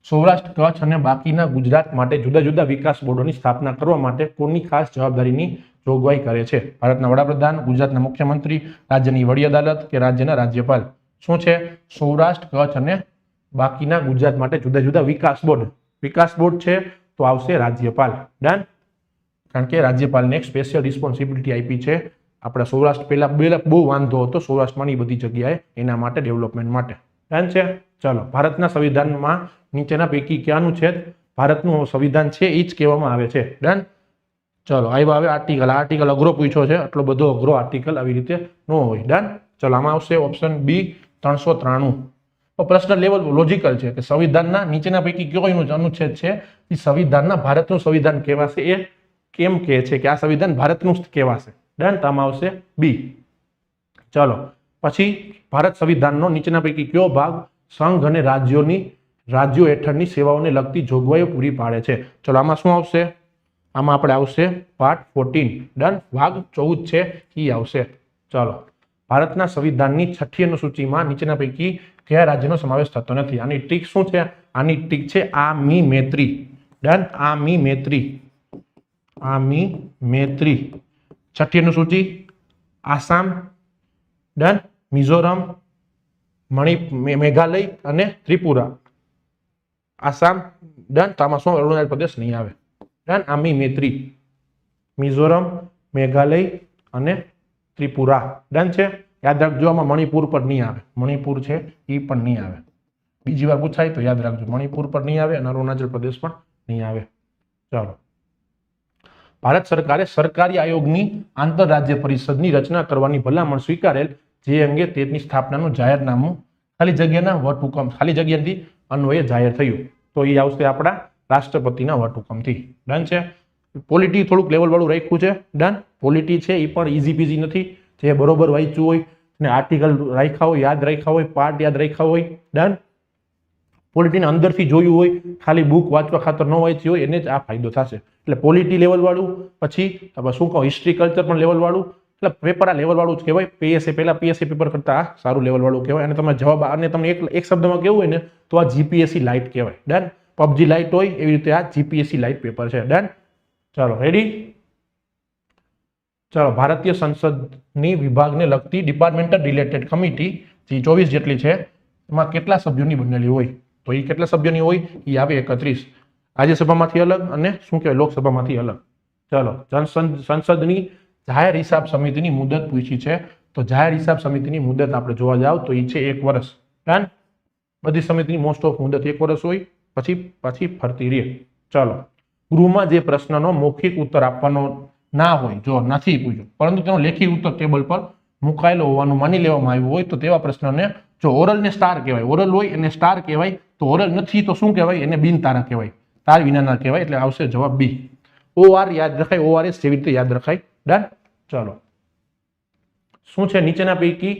સૌરાષ્ટ્ર, કચ્છ અને બાકીના ગુજરાત માટે જુદા જુદા વિકાસ બોર્ડોની સ્થાપના કરવા માટે કોની ખાસ જવાબદારીની જોગવાઈ કરે છે? ભારતના વડાપ્રધાન, ગુજરાતના મુખ્યમંત્રી, રાજ્યની વડી અદાલત કે રાજ્યના રાજ્યપાલ? શું છે? સૌરાષ્ટ્ર, કચ્છ અને બાકીના ગુજરાત માટે જુદા જુદા વિકાસ બોર્ડ છે તો આવશે રાજ્યપાલ. ડન. કારણ કે રાજ્યપાલને એક સ્પેશિયલ રિસ્પોન્સિબિલિટી આપી છે. આપણા સૌરાષ્ટ્ર પહેલા બહુ વાંધો હતો સૌરાષ્ટ્રની બધી જગ્યાએ, એના માટે ડેવલપમેન્ટ માટે. ડન છે. ચલો, ભારતના સંવિધાનમાં નીચેના પૈકી ક્યાંનું છે ભારતનું સંવિધાન છે એ જ કહેવામાં આવે છે. ડન. ચલો, આવ્યા હવે આર્ટિકલ અઘરો પૂછ્યો છે, આટલો બધો અઘરો આર્ટિકલ આવી રીતે ન હોય. ડન. ચલો, આમાં આવશે ઓપ્શન બી 393. તો પ્રશ્ન લેવલ લોજિકલ છે કે સંવિધાનના નીચેના પૈકી કયો અનુચ્છેદ છે એ સંવિધાનના ભારતનું સંવિધાન કહેવાશે, એ કેમ કહે છે કે આ સંવિધાન ભારતનું જ કહેવાશે. ડન. તો આમાં આવશે બી. ચલો, પછી ભારત સંવિધાનનો નીચેના પૈકી કયો ભાગ સંઘ અને રાજ્યો હેઠળની સેવાઓને લગતી જોગવાઈઓ પૂરી પાડે છે? ચલો, આમાં શું આવશે? આમાં આપણે આવશે પાર્ટ 14. ડન. ભાગ 14 છે એ આવશે. ચલો, ભારતના સંવિધાનની 6ઠી અનુસૂચિમાં નીચેના પૈકી કયા રાજ્યનો સમાવેશ થતો નથી? આની ટ્રીક શું છે? આની ટ્રીક છે આમી મૈત્રી. ડન. આમી મૈત્રી. 6ઠી અનુસૂચિ આસામ, ડન, મિઝોરમ, મેઘાલય અને ત્રિપુરા. આસામ, ડન. તો આમાં શું અરુણાચલ પ્રદેશ નહીં આવે. ડન. આમી મૈત્રી, મિઝોરમ, મેઘાલય અને ત્રિપુરા. ડન છે. યાદ રાખજો, આમાં મણિપુર પર નહીં આવે. મણિપુર છે એ પણ નહીં આવે. બીજી વાર પૂછાય તો યાદ રાખજો, મણિપુર પર નહીં આવે અને અરુણાચલ પ્રદેશ પણ નહીં આવે. ચાલો, ભારત સરકારે સરકારી આયોગની આંતરરાજ્ય પરિષદની રચના કરવાની ભલામણ સ્વીકારેલ, જે અંગે તેની સ્થાપનાનું જાહેરનામું ખાલી જગ્યાના વટહુકમ ખાલી જગ્યાથી અન્વયે જાહેર થયું. તો એ આવશે આપણા રાષ્ટ્રપતિના વટહુકમથી. ડન છે. પોલિટી થોડુંક લેવલ વાળું રાખ્યું છે. ડન. પોલિટી છે એ પણ ઇઝી પીઝી નથી. જે બરોબર વાંચ્યું હોય ને આર્ટિકલ રાખ્યા હોય, યાદ રાખ્યા હોય, પાર્ટ યાદ રાખ્યા હોય. ડન. પોલિટીને અંદરથી જોયું હોય, ખાલી બુક વાંચવા ખાતર ન વાંચી હોય, એને જ આ ફાયદો થશે. એટલે પોલિટી લેવલ વાળું, પછી શું કહો હિસ્ટ્રી કલ્ચર પણ લેવલ વાળું, એટલે પેપર આ લેવલ વાળું જ કહેવાય. પીએસસી પેપર કરતા આ સારું લેવલ વાળું કહેવાય. અને તમે જવાબ અને તમને એક શબ્દમાં કેવું હોય ને તો આ જીપીએસસી લાઇટ કહેવાય. ડન. પબજી લાઇટ હોય એવી રીતે આ જીપીએસસી લાઇટ પેપર છે. ડન. ચાલો, રેડી. ચાલો, ભારતીય સંસદની વિભાગને લગતી ડિપાર્ટમેન્ટલ રિલેટેડ કમિટી જે 24 જેટલી છે એમાં કેટલા સભ્યોની બનેલી હોય? તો એ કેટલા સભ્યોની હોય? એ આવે 31. રાજ્યસભામાંથી અલગ અને શું કહેવાય લોકસભામાંથી અલગ. ચાલો, સંસદની જાહેર હિસાબ સમિતિની મુદત પૂછી છે. તો જાહેર હિસાબ સમિતિની મુદત આપણે જોવા જાવ તો એ છે 1 વર્ષ. ડન. બધી સમિતિની મોસ્ટ ઓફ મુદત 1 વર્ષ હોય, પછી ફરતી રહે. ચાલો, ગૃહમાં જે પ્રશ્નનો મૌખિક ઉત્તર આપવાનો ના હોય, જો નથી પૂછ્યો પરંતુ તેનો લેખિત ઉત્તર ટેબલ પર મુકાયેલો હોવાનું માની લેવામાં આવ્યું હોય તો તેવા પ્રશ્નને જો ઓરલ ને સ્ટાર કહેવાય, ઓરલ હોય એને સ્ટાર કહેવાય, તો ઓરલ નથી તો શું કહેવાય? એને બિન તારા કહેવાય, તાર વિનાના કહેવાય. એટલે આવશે જવાબ બી. OR યાદ રખાય, ORS જેવી રીતે યાદ રખાય. ડન. ચાલો, શું છે નીચેના પૈકી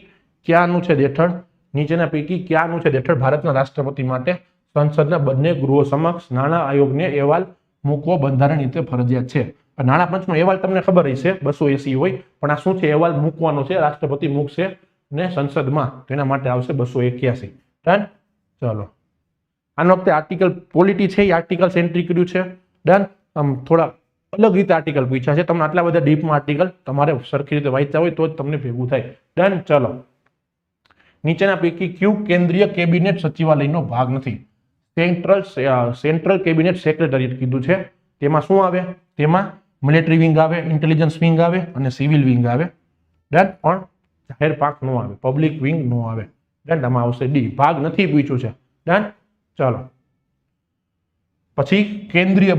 ક્યાંનું છે હેઠળ? નીચેના પૈકી ક્યાંનું છે હેઠળ ભારતના રાષ્ટ્રપતિ માટે સંસદના બંને ગૃહો સમક્ષ નાણાં આયોગને અહેવાલ મૂકવો બંધારણીય રીતે ફરજિયાત છે? નાણાં પંચનો અહેવાલ તમને ખબર હશે 280 હોય, પણ આ શું છે? અહેવાલ મૂકવાનો છે, રાષ્ટ્રપતિ મૂકશે ને સંસદમાં, તો એના માટે આવશે 281. ડન. ચાલો, આનો વખતે આર્ટિકલ પોલિટી છે એ આર્ટિકલ એન્ટ્રી કર્યું છે. ડન. થોડા અલગ રીતે આર્ટિકલ પૂછ્યા છે. તમને આટલા બધા ડીપમાં આર્ટિકલ તમારે સરખી રીતે વાંચ્યા હોય તો જ તમને ભેગું થાય. ડન. ચલો, નીચેના પૈકી કયું કેન્દ્રીય કેબિનેટ સચિવાલયનો ભાગ નથી? સેન્ટ્રલ કેબિનેટ સેક્રેટરીએટ કીધું છે. તેમાં શું આવે? તેમાં મિલિટરી વિંગ આવે, ઇન્ટેલિજન્સ વિંગ આવે અને સિવિલ વિંગ આવે. ડન. પણ જાહેર પાંખ નો આવે, પબ્લિક વિંગ નો આવે. ડન. આમાં આવશે ડી. ભાગ નથી પૂછ્યું છે. ડન. ચાલો, પછી કેન્દ્રીય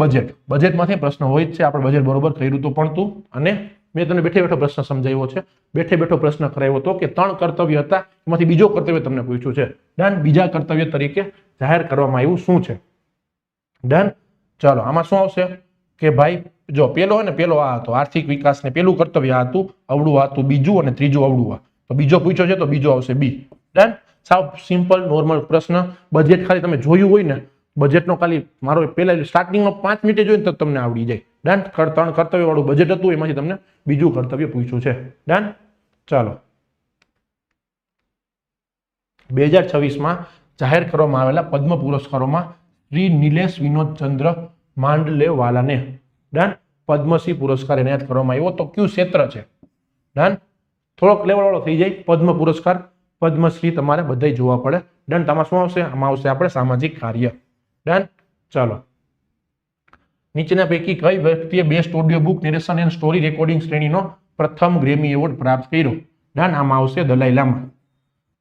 બજેટમાંથી પ્રશ્ન હોય જ છે. આપણે બજેટ બરોબર કર્યું તો પણ તું, અને મેં તમને બેઠે બેઠો પ્રશ્ન સમજાવ્યો છે. બેઠે બેઠો પ્રશ્ન કરાવ્યો હતો કે 3 કર્તવ્ય હતા, એમાંથી બીજો કર્તવ્ય તમને પૂછ્યું છે. ડન. બીજા કર્તવ્ય તરીકે જાહેર કરવામાં આવ્યું શું છે? ડન. ચાલો, આમાં શું આવશે કે ભાઈ જો પેલો હોય ને, પેલો આ હતો આર્થિક વિકાસ ને પેલું કર્તવ્ય આ હતું, અવળું આ હતું બીજું, અને ત્રીજું અવળું આ. તો બીજો પૂછ્યો છે તો બીજો આવશે બી. ડન. સાવ સિમ્પલ નોર્મલ પ્રશ્ન. બજેટ ખાલી તમે જોયું હોય ને, બજેટનો ખાલી મારો પહેલા સ્ટાર્ટિંગમાં 5 મિનિટે જોઈને તો તમને આવડી જાય. ડન. 3 કર્તવ્ય વાળું બજેટ હતું, એમાંથી તમને બીજું કર્તવ્ય પૂછ્યું છે. ડન. ચાલો, 2026માં જાહેર કરવામાં આવેલા પદ્મ પુરસ્કારોમાં શ્રી નિલેશ વિનોદચંદ્ર માંડલેવાલાને ડન પદ્મશ્રી પુરસ્કાર એનાયત કરવામાં આવ્યો. તો કયું ક્ષેત્ર છે? ડન. થોડોક લેવલ વાળો થઈ જાય. પદ્મ પુરસ્કાર પદ્મશ્રી તમારે બધાય જોવા પડે. ડન. તમારે શું આવશે? આમાં આવશે આપણે સામાજિક કાર્ય. ડન. ચાલો, નીચેના પૈકી કઈ વ્યક્તિએ best audio book narration and story recording શ્રેણીનો પ્રથમ ગ્રેમી એવોર્ડ પ્રાપ્ત કર્યો? ડન. આમાં આવશે દલાઈ લામા.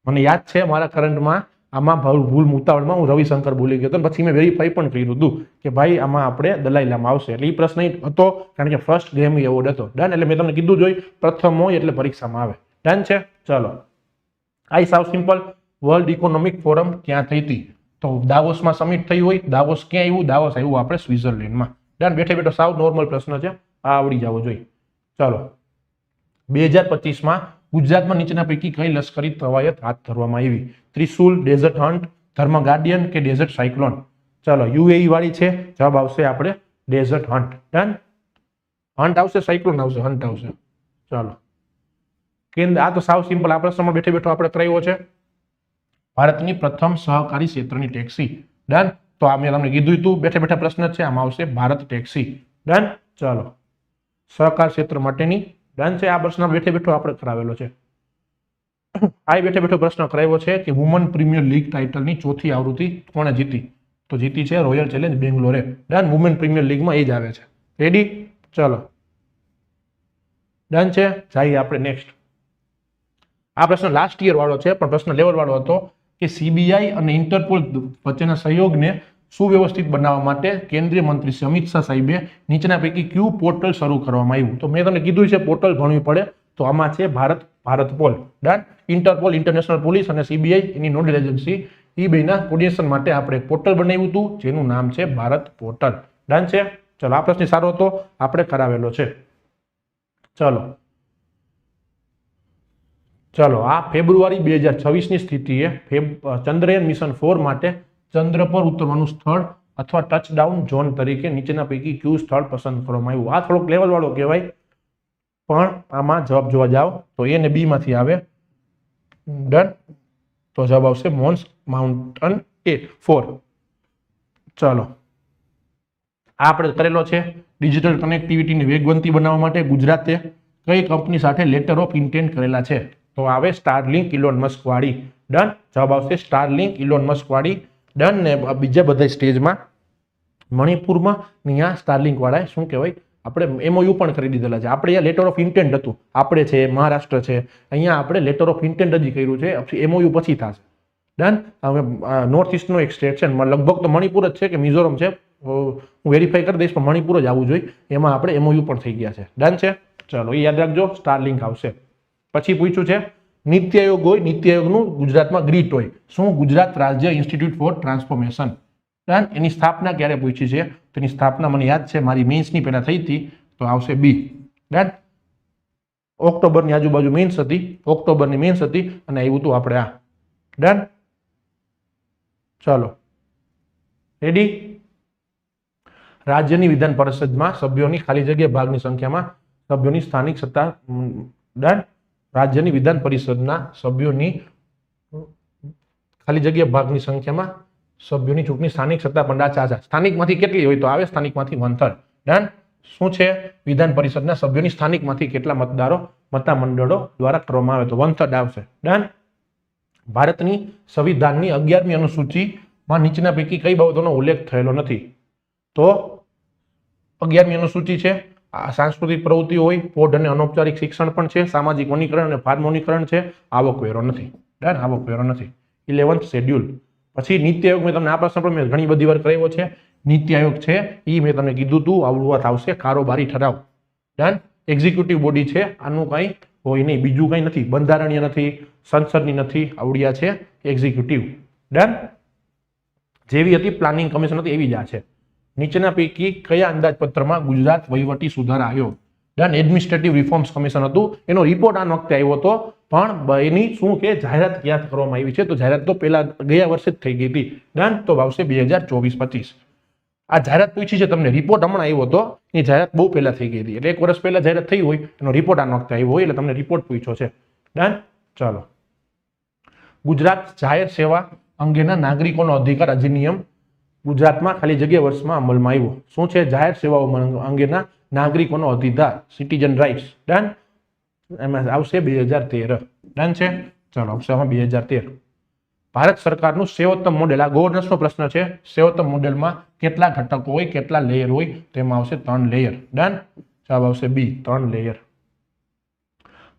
મને યાદ છે મારા કરંટમાં આમાં ભૂલ ઉતાવળમાં હું રવિશંકર બોલી ગયો હતો, પછી મેં વેરીફાઈ પણ કર્યું હતું કે ભાઈ આમાં આપણે દલાઈ લામા આવશે. એટલે એ પ્રશ્ન હતો કારણ કે ફર્સ્ટ ગ્રેમી એવોર્ડ હતો. ડન. એટલે મેં તમને કીધું જોઈ પ્રથમ હોય એટલે પરીક્ષામાં આવે. ડન છે. ચલો, આ સાવ સિમ્પલ. વર્લ્ડ ઇકોનોમિક ફોરમ ક્યાં થઈ હતી? તો દાવોસમાં સમિટ થઈ હોય. દાવોસ ક્યાં આવ્યું? દાવોસ આવ્યું આપણે સ્વિટ્ઝરલેન્ડમાં. ડન. બેઠે બેઠો સાવ નોર્મલ પ્રશ્ન છે, આ આવડી જવો જોઈએ. ચલો, 2025માં ગુજરાતમાં નીચેના પૈકી કઈ લશ્કરી કવાયત હાથ ધરવામાં આવી? ત્રિશુલ, ડેઝર્ટ હન્ટ, ધર્મ ગાર્ડિયન કે ડેઝર્ટ સાયક્લોન? ચલો, યુએઈ વાળી છે. જવાબ આવશે આપણે ડેઝર્ટ હન્ટ. ડન. હન્ટ આવશે, સાયક્લોન આવશે? હન્ટ આવશે. ચાલો, કેન્દ્ર. આ તો સાવ સિમ્પલ. આ પ્રશ્નમાં બેઠે બેઠો આપણે કરાવ્યો છે. ભારતની પ્રથમ સહકારી ક્ષેત્રની ટેક્સી. ડન. તો આ મેં તમને કીધું હતું, બેઠા બેઠા પ્રશ્ન છે, આમાં આવશે ભારત ટેક્સી. ડન. ચાલો, સહકાર ક્ષેત્ર માટેની. ડન છે. આ પ્રશ્ન બેઠે બેઠો આપણે કરાવેલો છે. આ બેઠે બેઠો પ્રશ્ન કરાવ્યો છે કે વુમન પ્રીમિયર લીગ ટાઇટલની ચોથી આવૃત્તિ કોણે જીતી? તો જીતી છે રોયલ ચેલેન્જ બેંગ્લોરે. ડન. વુમેન પ્રીમિયર લીગમાં એ જ આવે છે. રેડી? ચલો, ડન છે. જઈએ આપણે નેક્સ્ટ. આ પ્રશ્ન લાસ્ટ યર વાળો છે, પણ પ્રશ્ન લેવલ વાળો હતો કે સીબીઆઈ અને ઇન્ટરપોલ વચ્ચેના સહયોગને સુવ્યવસ્થિત બનાવવા માટે કેન્દ્રીય મંત્રી શ્રી અમિત શાહ સાહેબે નીચેના પૈકી કયું પોર્ટલ શરૂ કરવામાં આવ્યું? તો મેં તમને કીધું છે પોર્ટલ ભણવી પડે, તો આમાં છે Bharatpol. Done. Interpol international police અને સીબીઆઈ એની નોડલ એજન્સી, એ બેના કોર્ડિનેશન માટે આપણે એક પોર્ટલ બનાવ્યું હતું જેનું નામ છે ભારત પોર્ટલ. ડન છે. ચલો, આ પ્રશ્ન સારો હતો, આપણે કરાવેલો છે. ચલો, આ ફેબ્રુઆરી 2026ની સ્થિતિએ ચંદ્રયાન મિશન 4 માટે ચંદ્ર પર ઉતરવાનું સ્થળ અથવા ટચડાઉન ઝોન તરીકે નીચેના પૈકી કયું સ્થળ પસંદ કરવામાં આવ્યું? આ થોડોક લેવલ વાળો કહેવાય, પણ આમાં જવાબ જોવા જાવ તો એ ને બી માંથી આવે. ડન. તો જવાબ આવશે મોન્સ માઉન્ટન 4. ચલો, આ આપણે કરેલો છે. ડિજિટલ કનેક્ટિવિટીની વેગવંતી બનાવવા માટે ગુજરાતે કઈ કંપની સાથે લેટર ઓફ ઇન્ટેન્ટ કરેલા છે? તો આવે સ્ટારલિંક ઇલોન મસ્ક વાળી. ડન. જવાબ આવશે સ્ટારલિંક ઇલોન મસ્ક વાળી. ડન. ને બીજા બધા સ્ટેજમાં મણિપુરમાં ત્યાં સ્ટારલિંક વાળાએ શું કહેવાય આપણે એમઓયુ પણ કરી દીધેલા છે. આપણે અહીંયા લેટર ઓફ ઇન્ટેન્ટ હતું, આપણે છે મહારાષ્ટ્ર છે, અહીંયા આપણે લેટર ઓફ ઇન્ટેન્ટ જ કર્યું છે, પછી એમઓયુ પછી થશે. ડન. હવે નોર્થ ઇસ્ટનો એક સ્ટેટ છે, લગભગ તો મણિપુર જ છે કે મિઝોરમ છે, હું વેરીફાઈ કરી દઈશ, પણ મણિપુર જ આવવું જોઈએ. એમાં આપણે એમઓયુ પણ થઈ ગયા છે. ડન છે. ચલો, એ યાદ રાખજો, સ્ટારલિંક આવશે. પછી પૂછ્યું છે નીતિ આયોગ હોય, નીતિ આયોગનું ગુજરાતમાં ગ્રીટ હોય. શું? ગુજરાત રાજ્ય ઇન્સ્ટિટ્યૂટ ફોર ટ્રાન્સફોર્મેશન. ડન. એની સ્થાપના ક્યારે પૂછી છે? તેની સ્થાપના મને યાદ છે, મારી મેન્સની પહેલા થઈ હતી, તો આવશે બી. ડન. ઓક્ટોબરની આજુબાજુ મેન્સ હતી, ઓક્ટોબરની મેન્સ હતી અને આવ્યું હતું આપણે આ. ડન. ચલો, રેડી? રાજ્યની વિધાન પરિષદમાં સભ્યોની ખાલી જગ્યા ભાગની સંખ્યામાં સભ્યોની સ્થાનિક સત્તા. ડન. રાજ્યની વિધાન પરિષદના સભ્યોની ખાલી જગ્યા ભાગની સંખ્યામાં સભ્યોની ચૂંટણી સ્થાનિક સત્તા પણ સ્થાનિકમાંથી કેટલી હોય? તો આવે સ્થાનિકમાંથી 1/3. ડન. શું છે? વિધાન પરિષદના સભ્યોની સ્થાનિકમાંથી કેટલા મતમંડળો દ્વારા કરવામાં આવે? તો 1/3 આવશે. ડન. ભારતની સંવિધાનની 11મી અનુસૂચિમાં નીચેના પૈકી કઈ બાબતોનો ઉલ્લેખ થયેલો નથી? તો 11મી અનુસૂચિ છે, સાંસ્કૃતિક પ્રવૃત્તિઓ હોય, પૌઢ અને અનૌપચારિક શિક્ષણ પણ છે, સામાજિક વનીકરણ અને ફાર્મ વનીકરણ છે, આવકવેરો નથી. ડન. આવકવેરો નથી. 11th schedule. પછી નીતિ આયોગ, મેં તમને આ પ્રશ્ન પણ મેં ઘણી બધી વાર કરાવ્યો છે. નીતિ આયોગ છે એ મેં તમને કીધું તું આવડત આવશે કારોબારી ઠરાવ. ડન. એક્ઝિક્યુટિવ બોડી છે, આનું કઈ હોય નહીં, બીજું કઈ નથી, બંધારણીય નથી, સંસદની નથી, આવડિયા છે એક્ઝિક્યુટિવ. ડન. જેવી હતી પ્લાનિંગ કમિશન હતી એવી જ આ છે. નીચેના પૈકી કયા અંદાજપત્રમાં ગુજરાત વહીવટી સુધારા આવ્યો? ડન. એડમિનિસ્ટ્રેટિવ રિફોર્મ્સ કમિશન હતું, એનો રિપોર્ટ આ વખતે આવ્યો હતો, પણ એની શું કે જાહેરાત ક્યાં કરવામાં આવી છે? તો જાહેરાત તો પહેલા ગયા વર્ષે જ થઈ ગઈ હતી. ડન. તો આવશે 2024-25. આ જાહેરાત પૂછી છે તમને, રિપોર્ટ હમણાં આવ્યો હતો, એ જાહેરાત બહુ પહેલા થઈ ગઈ હતી, એટલે 1 વર્ષ પહેલા જાહેરાત થઈ હોય, એનો રિપોર્ટ આ વખતે આવ્યો હોય, એટલે તમને રિપોર્ટ પૂછ્યો છે. ડન. ચાલો, ગુજરાત જાહેર સેવા અંગેના નાગરિકોનો અધિકાર અધિનિયમ ગુજરાતમાં ખાલી જગ્યા વર્ષમાં અમલમાં આવ્યો. શું છે? જાહેર સેવાઓ અંગેના નાગરિકોનો અધિકાર, સિટીઝન રાઇટ્સ. ડન. એમાં આવશે 2013. ડન છે. ચાલો ઓપ્શનમાં 2013. ભારત સરકારનું સેવોત્તમ મોડેલ, આ ગવર્નન્સનો પ્રશ્ન છે. સેવોત્તમ મોડેલમાં કેટલા ઘટકો હોય, કેટલા લેયર હોય? તેમાં આવશે 3 લેયર. ડન. જવાબ આવશે બી, 3 લેયર.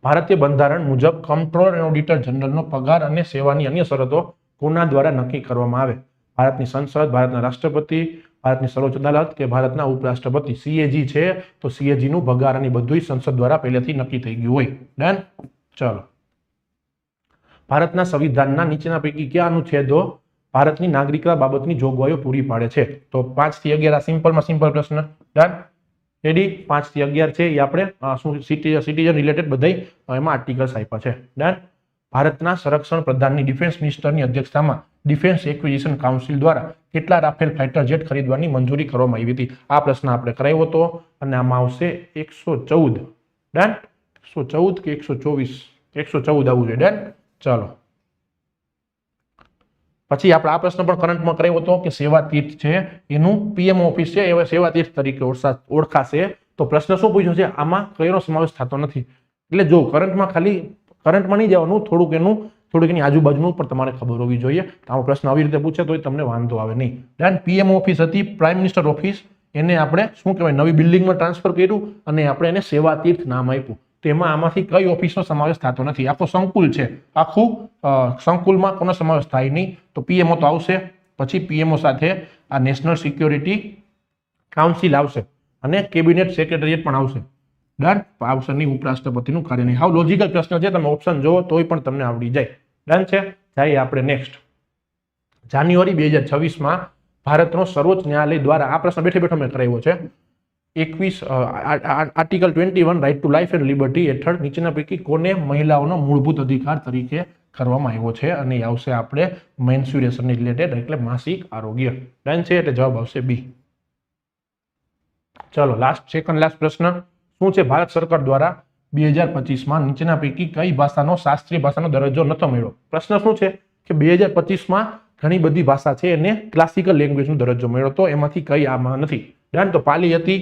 ભારતીય બંધારણ મુજબ કમ્પ્ટ્રોલર અને ઓડિટર જનરલનો પગાર અને સેવાની અન્ય શરતો કોના દ્વારા નક્કી કરવામાં આવે? ભારતની સંસદ, ભારતના રાષ્ટ્રપતિ, ભારતની સર્વોચ્ચ અદાલત કે ભારતના ઉપરાષ્ટ્રપતિ? સીએજી છે તો સીએજી નું પગાર અને બધું સંસદ દ્વારા પહેલેથી નક્કી થઈ ગયું હોય. ડન. ચલો, ભારતના સંવિધાનના નીચેના પૈકી કયા અનુચ્છેદો ભારતની નાગરિકતા બાબતની જોગવાઈઓ પૂરી પાડે છે? તો 5 થી 11 આ સિમ્પલમાં સિમ્પલ પ્રશ્ન. ડન. રેડી. 5 થી 11 છે એ આપણે સિટીઝન રિલેટેડ બધા એમાં આર્ટિકલ્સ આપ્યા છે. ડન. ભારતના સંરક્ષણ પ્રધાનની ડિફેન્સ મિનિસ્ટરની અધ્યક્ષતામાં ડિફેન્સ એક્વિઝિશન કાઉન્સિલ દ્વારા કેટલા રાફેલ ફાઇટર જેટ ખરીદવાની મંજૂરી કરવામાં આવી હતી? આ પ્રશ્ન આપણે કરાવ્યો હતો અને આમાં આવશે 114. ડન. 114 કે 124? 114 આવવું જોઈએ. ડન. ચાલો, પછી આપણે આ પ્રશ્ન પણ કરંટમાં કરાવ્યો હતો કે સેવા તીર્થ છે એનું પીએમ ઓફિસ છે એ સેવા તીર્થ તરીકે ઓળખાશે. તો પ્રશ્ન શું પૂછ્યો છે? આમાં કયોનો સમાવેશ થતો નથી. એટલે જો કરંટમાં નહીં જવાનું, થોડુંક એની આજુબાજુનું પણ તમારે ખબર હોવી જોઈએ. આવો પ્રશ્ન આવી રીતે પૂછે તો તમને વાંધો આવે નહીં. ડન. પીએમ ઓફિસ હતી પ્રાઇમ મિનિસ્ટર ઓફિસ, એને આપણે શું કહેવાય નવી બિલ્ડિંગમાં ટ્રાન્સફર કર્યું અને આપણે એને સેવા તીર્થ નામ આપ્યું. તેમાં આમાંથી કઈ ઓફિસનો સમાવેશ થતો નથી. આખો સંકુલ છે, આખું સંકુલમાં કોનો સમાવેશ થાય નહીં? તો પીએમઓ તો આવશે, પછી પીએમઓ સાથે આ નેશનલ સિક્યોરિટી કાઉન્સિલ આવશે અને કેબિનેટ સેક્રેટરીએટ પણ આવશે. ડન. આવશે નહીં ઉપરાષ્ટ્રપતિનું કાર્ય નહીં. હાવ લોજિકલ પ્રશ્ન છે, તમે ઓપ્શન જોવો તોય પણ તમને આવડી જાય. ડન છે. જઈએ આપણે નેક્સ્ટ. જાન્યુઆરી 2026માં ભારતનો સર્વોચ્ચ ન્યાયાલય દ્વારા આ પ્રશ્ન બેઠે બેઠો મેં કરાવ્યો છે. Article 21 right to life and liberty હેઠળ નીચેના પૈકી કોને મહિલાઓનો મૂળભૂત અધિકાર તરીકે કરવામાં આવ્યો છે? અને એ આવશે આપણે મેન્સ્યુરેશનની રિલેટેડ, એટલે માસિક આરોગ્ય. ડન છે. એટલે જવાબ આવશે બી. ચલો, સેકન્ડ લાસ્ટ પ્રશ્ન શું છે? ભારત સરકાર દ્વારા 2025માં નીચેના પૈકી કઈ ભાષાનો શાસ્ત્રીય ભાષાનો દરજ્જો નતો મળ્યો? પ્રશ્ન શું છે કે 2025માં ઘણી બધી ભાષા છે એને ક્લાસિકલ લેંગ્વેજનો દરજ્જો મળ્યો તો એમાંથી કઈ આમાં નથી? ડન. તો પાલી હતી,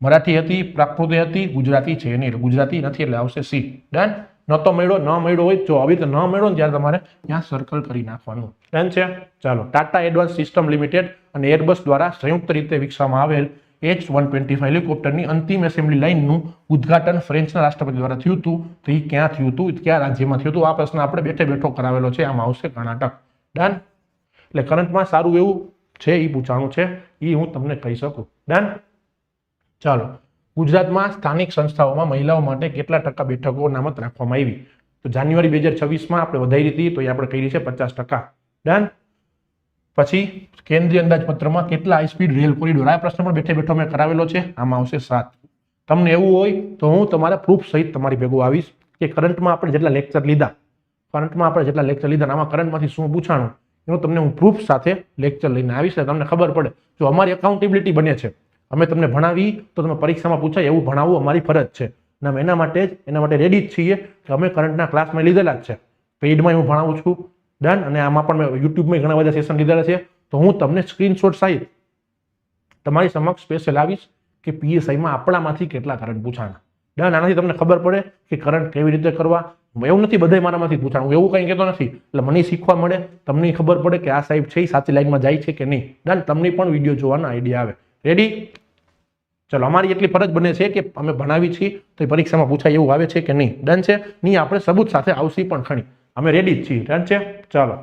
મરાઠી હતી, પ્રાકૃત હતી, ગુજરાતી છે નહીં, ગુજરાતી નથી એટલે આવશે સી. ડન. નતો મળ્યો, ન મળ્યો હોય જો આવી રીતે ન મળ્યો ને ત્યારે તમારે ત્યાં સર્કલ કરી નાખવાનું. ડન છે. ચાલો, ટાટા એડવાન્સ સિસ્ટમ લિમિટેડ અને એરબસ દ્વારા સંયુક્ત રીતે વિકસાવવામાં આવેલ H-125 હેલિકોપ્ટરની અંતિમ એસેમ્બલી લાઇનનું ઉદ્ઘાટન ફ્રેન્ચના રાષ્ટ્રપતિ દ્વારા થયું હતું. તો એ ક્યાં થયું હતું, કયા રાજ્યમાં થયું હતું? આ પ્રશ્ન આપણે બેઠે બેઠો કરાવેલો છે. આમાં આવશે કર્ણાટક. ડન. એટલે કરંટમાં સારું એવું છે એ પૂછાણું છે, એ હું તમને કહી શકું. ડન. ચાલો, ગુજરાતમાં સ્થાનિક સંસ્થાઓમાં મહિલાઓ માટે કેટલા ટકા બેઠકો અનામત રાખવામાં આવી? તો જાન્યુઆરી 2026માં આપણે વધારી હતી તો એ આપણે કહી છે 50%. ડન. પછી કેન્દ્રીય અંદાજપત્રમાં કેટલા હાઈ સ્પીડ રેલ કોરિડોર? આ પ્રશ્ન પણ બેઠે બેઠો મેં કરાવેલો છે. આમાં આવશે 7. તમને એવું હોય તો હું તમારા પ્રૂફ સહિત તમારી ભેગું આવીશ કે કરંટમાં આપણે જેટલા લેક્ચર લીધા, આમાં કરંટમાંથી શું પૂછાણું એનું તમને હું પ્રૂફ સાથે લેક્ચર લઈને આવીશ. તમને ખબર પડે જો અમારી એકાઉન્ટેબિલિટી બને છે, અમે તમને ભણાવી તો તમે પરીક્ષામાં પૂછાય એવું ભણાવવું અમારી ફરજ છે. અને એના માટે રેડી જ છીએ કે અમે કરંટના ક્લાસમાં લીધેલા જ છે, પેઇડમાં હું ભણાવું છું. ડન. અને આમાં પણ મેં યુટ્યુબમાં ઘણા બધા સેશન લીધેલા છે. તો હું તમને સ્ક્રીનશોટ સહિત તમારી સમક્ષ સ્પેશિયલ આવીશ કે પીએસઆઈમાં આપણામાંથી કેટલા કરંટ પૂછાણા. ડન. આનાથી તમને ખબર પડે કે કરંટ કેવી રીતે કરવા. એવું નથી બધાય મારામાંથી પૂછાણું, એવું કંઈ કહેતો નથી. એટલે મને શીખવા મળે, તમને ખબર પડે કે આ સાહેબ છે એ સાચી લાઈનમાં જાય છે કે નહીં. ડન. તમને પણ વિડીયો જોવાનો આઈડિયા આવે. રેડી. ચલો, અમારી એટલી ફરજ બને છે કે અમે ભણાવી છીએ તો એ પરીક્ષામાં પૂછાય એવું આવે છે કે નહીં. ડન છે. નહીં આપણે સબૂત સાથે આવશે પણ ખણી, અમે રેડી જ છીએ. ડન છે. ચાલો,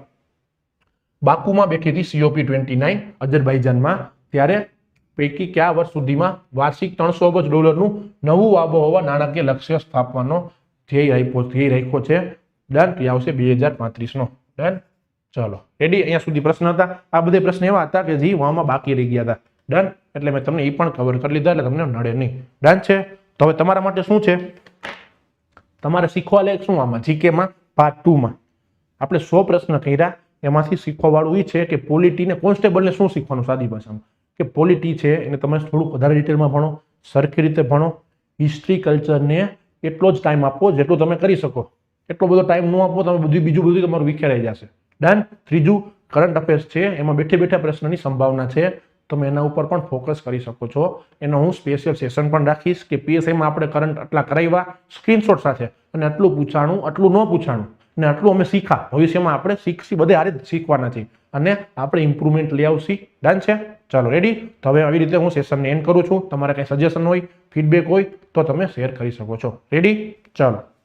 બાકુમાં બેઠી હતી COP29 અઝરબાઈજાનમાં, ત્યારે પૈકી કયા વર્ષ સુધીમાં વાર્ષિક $300 અબજ નવું આબોહવા નાણાકીય લક્ષ્ય સ્થાપવાનો ધ્યેય રાખ્યો છે? ડન. એ આવશે 2035નો. ડન. ચલો, રેડી. અહીંયા સુધી પ્રશ્ન હતા. આ બધા પ્રશ્ન એવા હતા કે જે વામાં બાકી રહી ગયા હતા. ડન. એટલે મેં તમને એ પણ કવર કરી લીધા, એટલે તમને નડે નહીં. ડન છે. તો હવે તમારા માટે શું છે, તમારે શીખવા લાયક શું આમાં જીકેમાં પાર્ટ 2માં આપણે 100 પ્રશ્ન કર્યા. એમાંથી શીખવાવાળું એ છે કે પોલિટીને કોન્સ્ટેબલને શું શીખવાનું સાદી ભાષામાં, કે પોલિટી છે એને તમે થોડુંક વધારે ડિટેલમાં ભણો, સરખી રીતે ભણો. હિસ્ટ્રી કલ્ચરને એટલો જ ટાઈમ આપો જેટલો તમે કરી શકો. એટલો બધો ટાઈમ ન આપો તમે બીજું બધું તમારું વિખેરાઈ જશે. ડન. ત્રીજું કરંટ અફેર્સ છે, એમાં બેઠે બેઠા પ્રશ્નની સંભાવના છે, તમે એના ઉપર પણ ફોકસ કરી શકો છો. એનો હું સ્પેશિયલ સેશન પણ રાખીશ કે પીએસઆઈમાં આપણે કરંટ આટલા કરાવ્યા સ્ક્રીનશોટ સાથે અને આટલું પૂછાણું આટલું ન પૂછાણું અને આટલું અમે શીખા. ભવિષ્યમાં આપણે શીખશી, બધે હારે જ શીખવાના છીએ અને આપણે ઇમ્પ્રુવમેન્ટ લઈ આવશી. ડન છે? ચાલો રેડી. તો હવે આવી રીતે હું સેશનને એન્ડ કરું છું. તમારે કંઈ સજેશન હોય, ફીડબેક હોય તો તમે શેર કરી શકો છો. રેડી? ચાલો.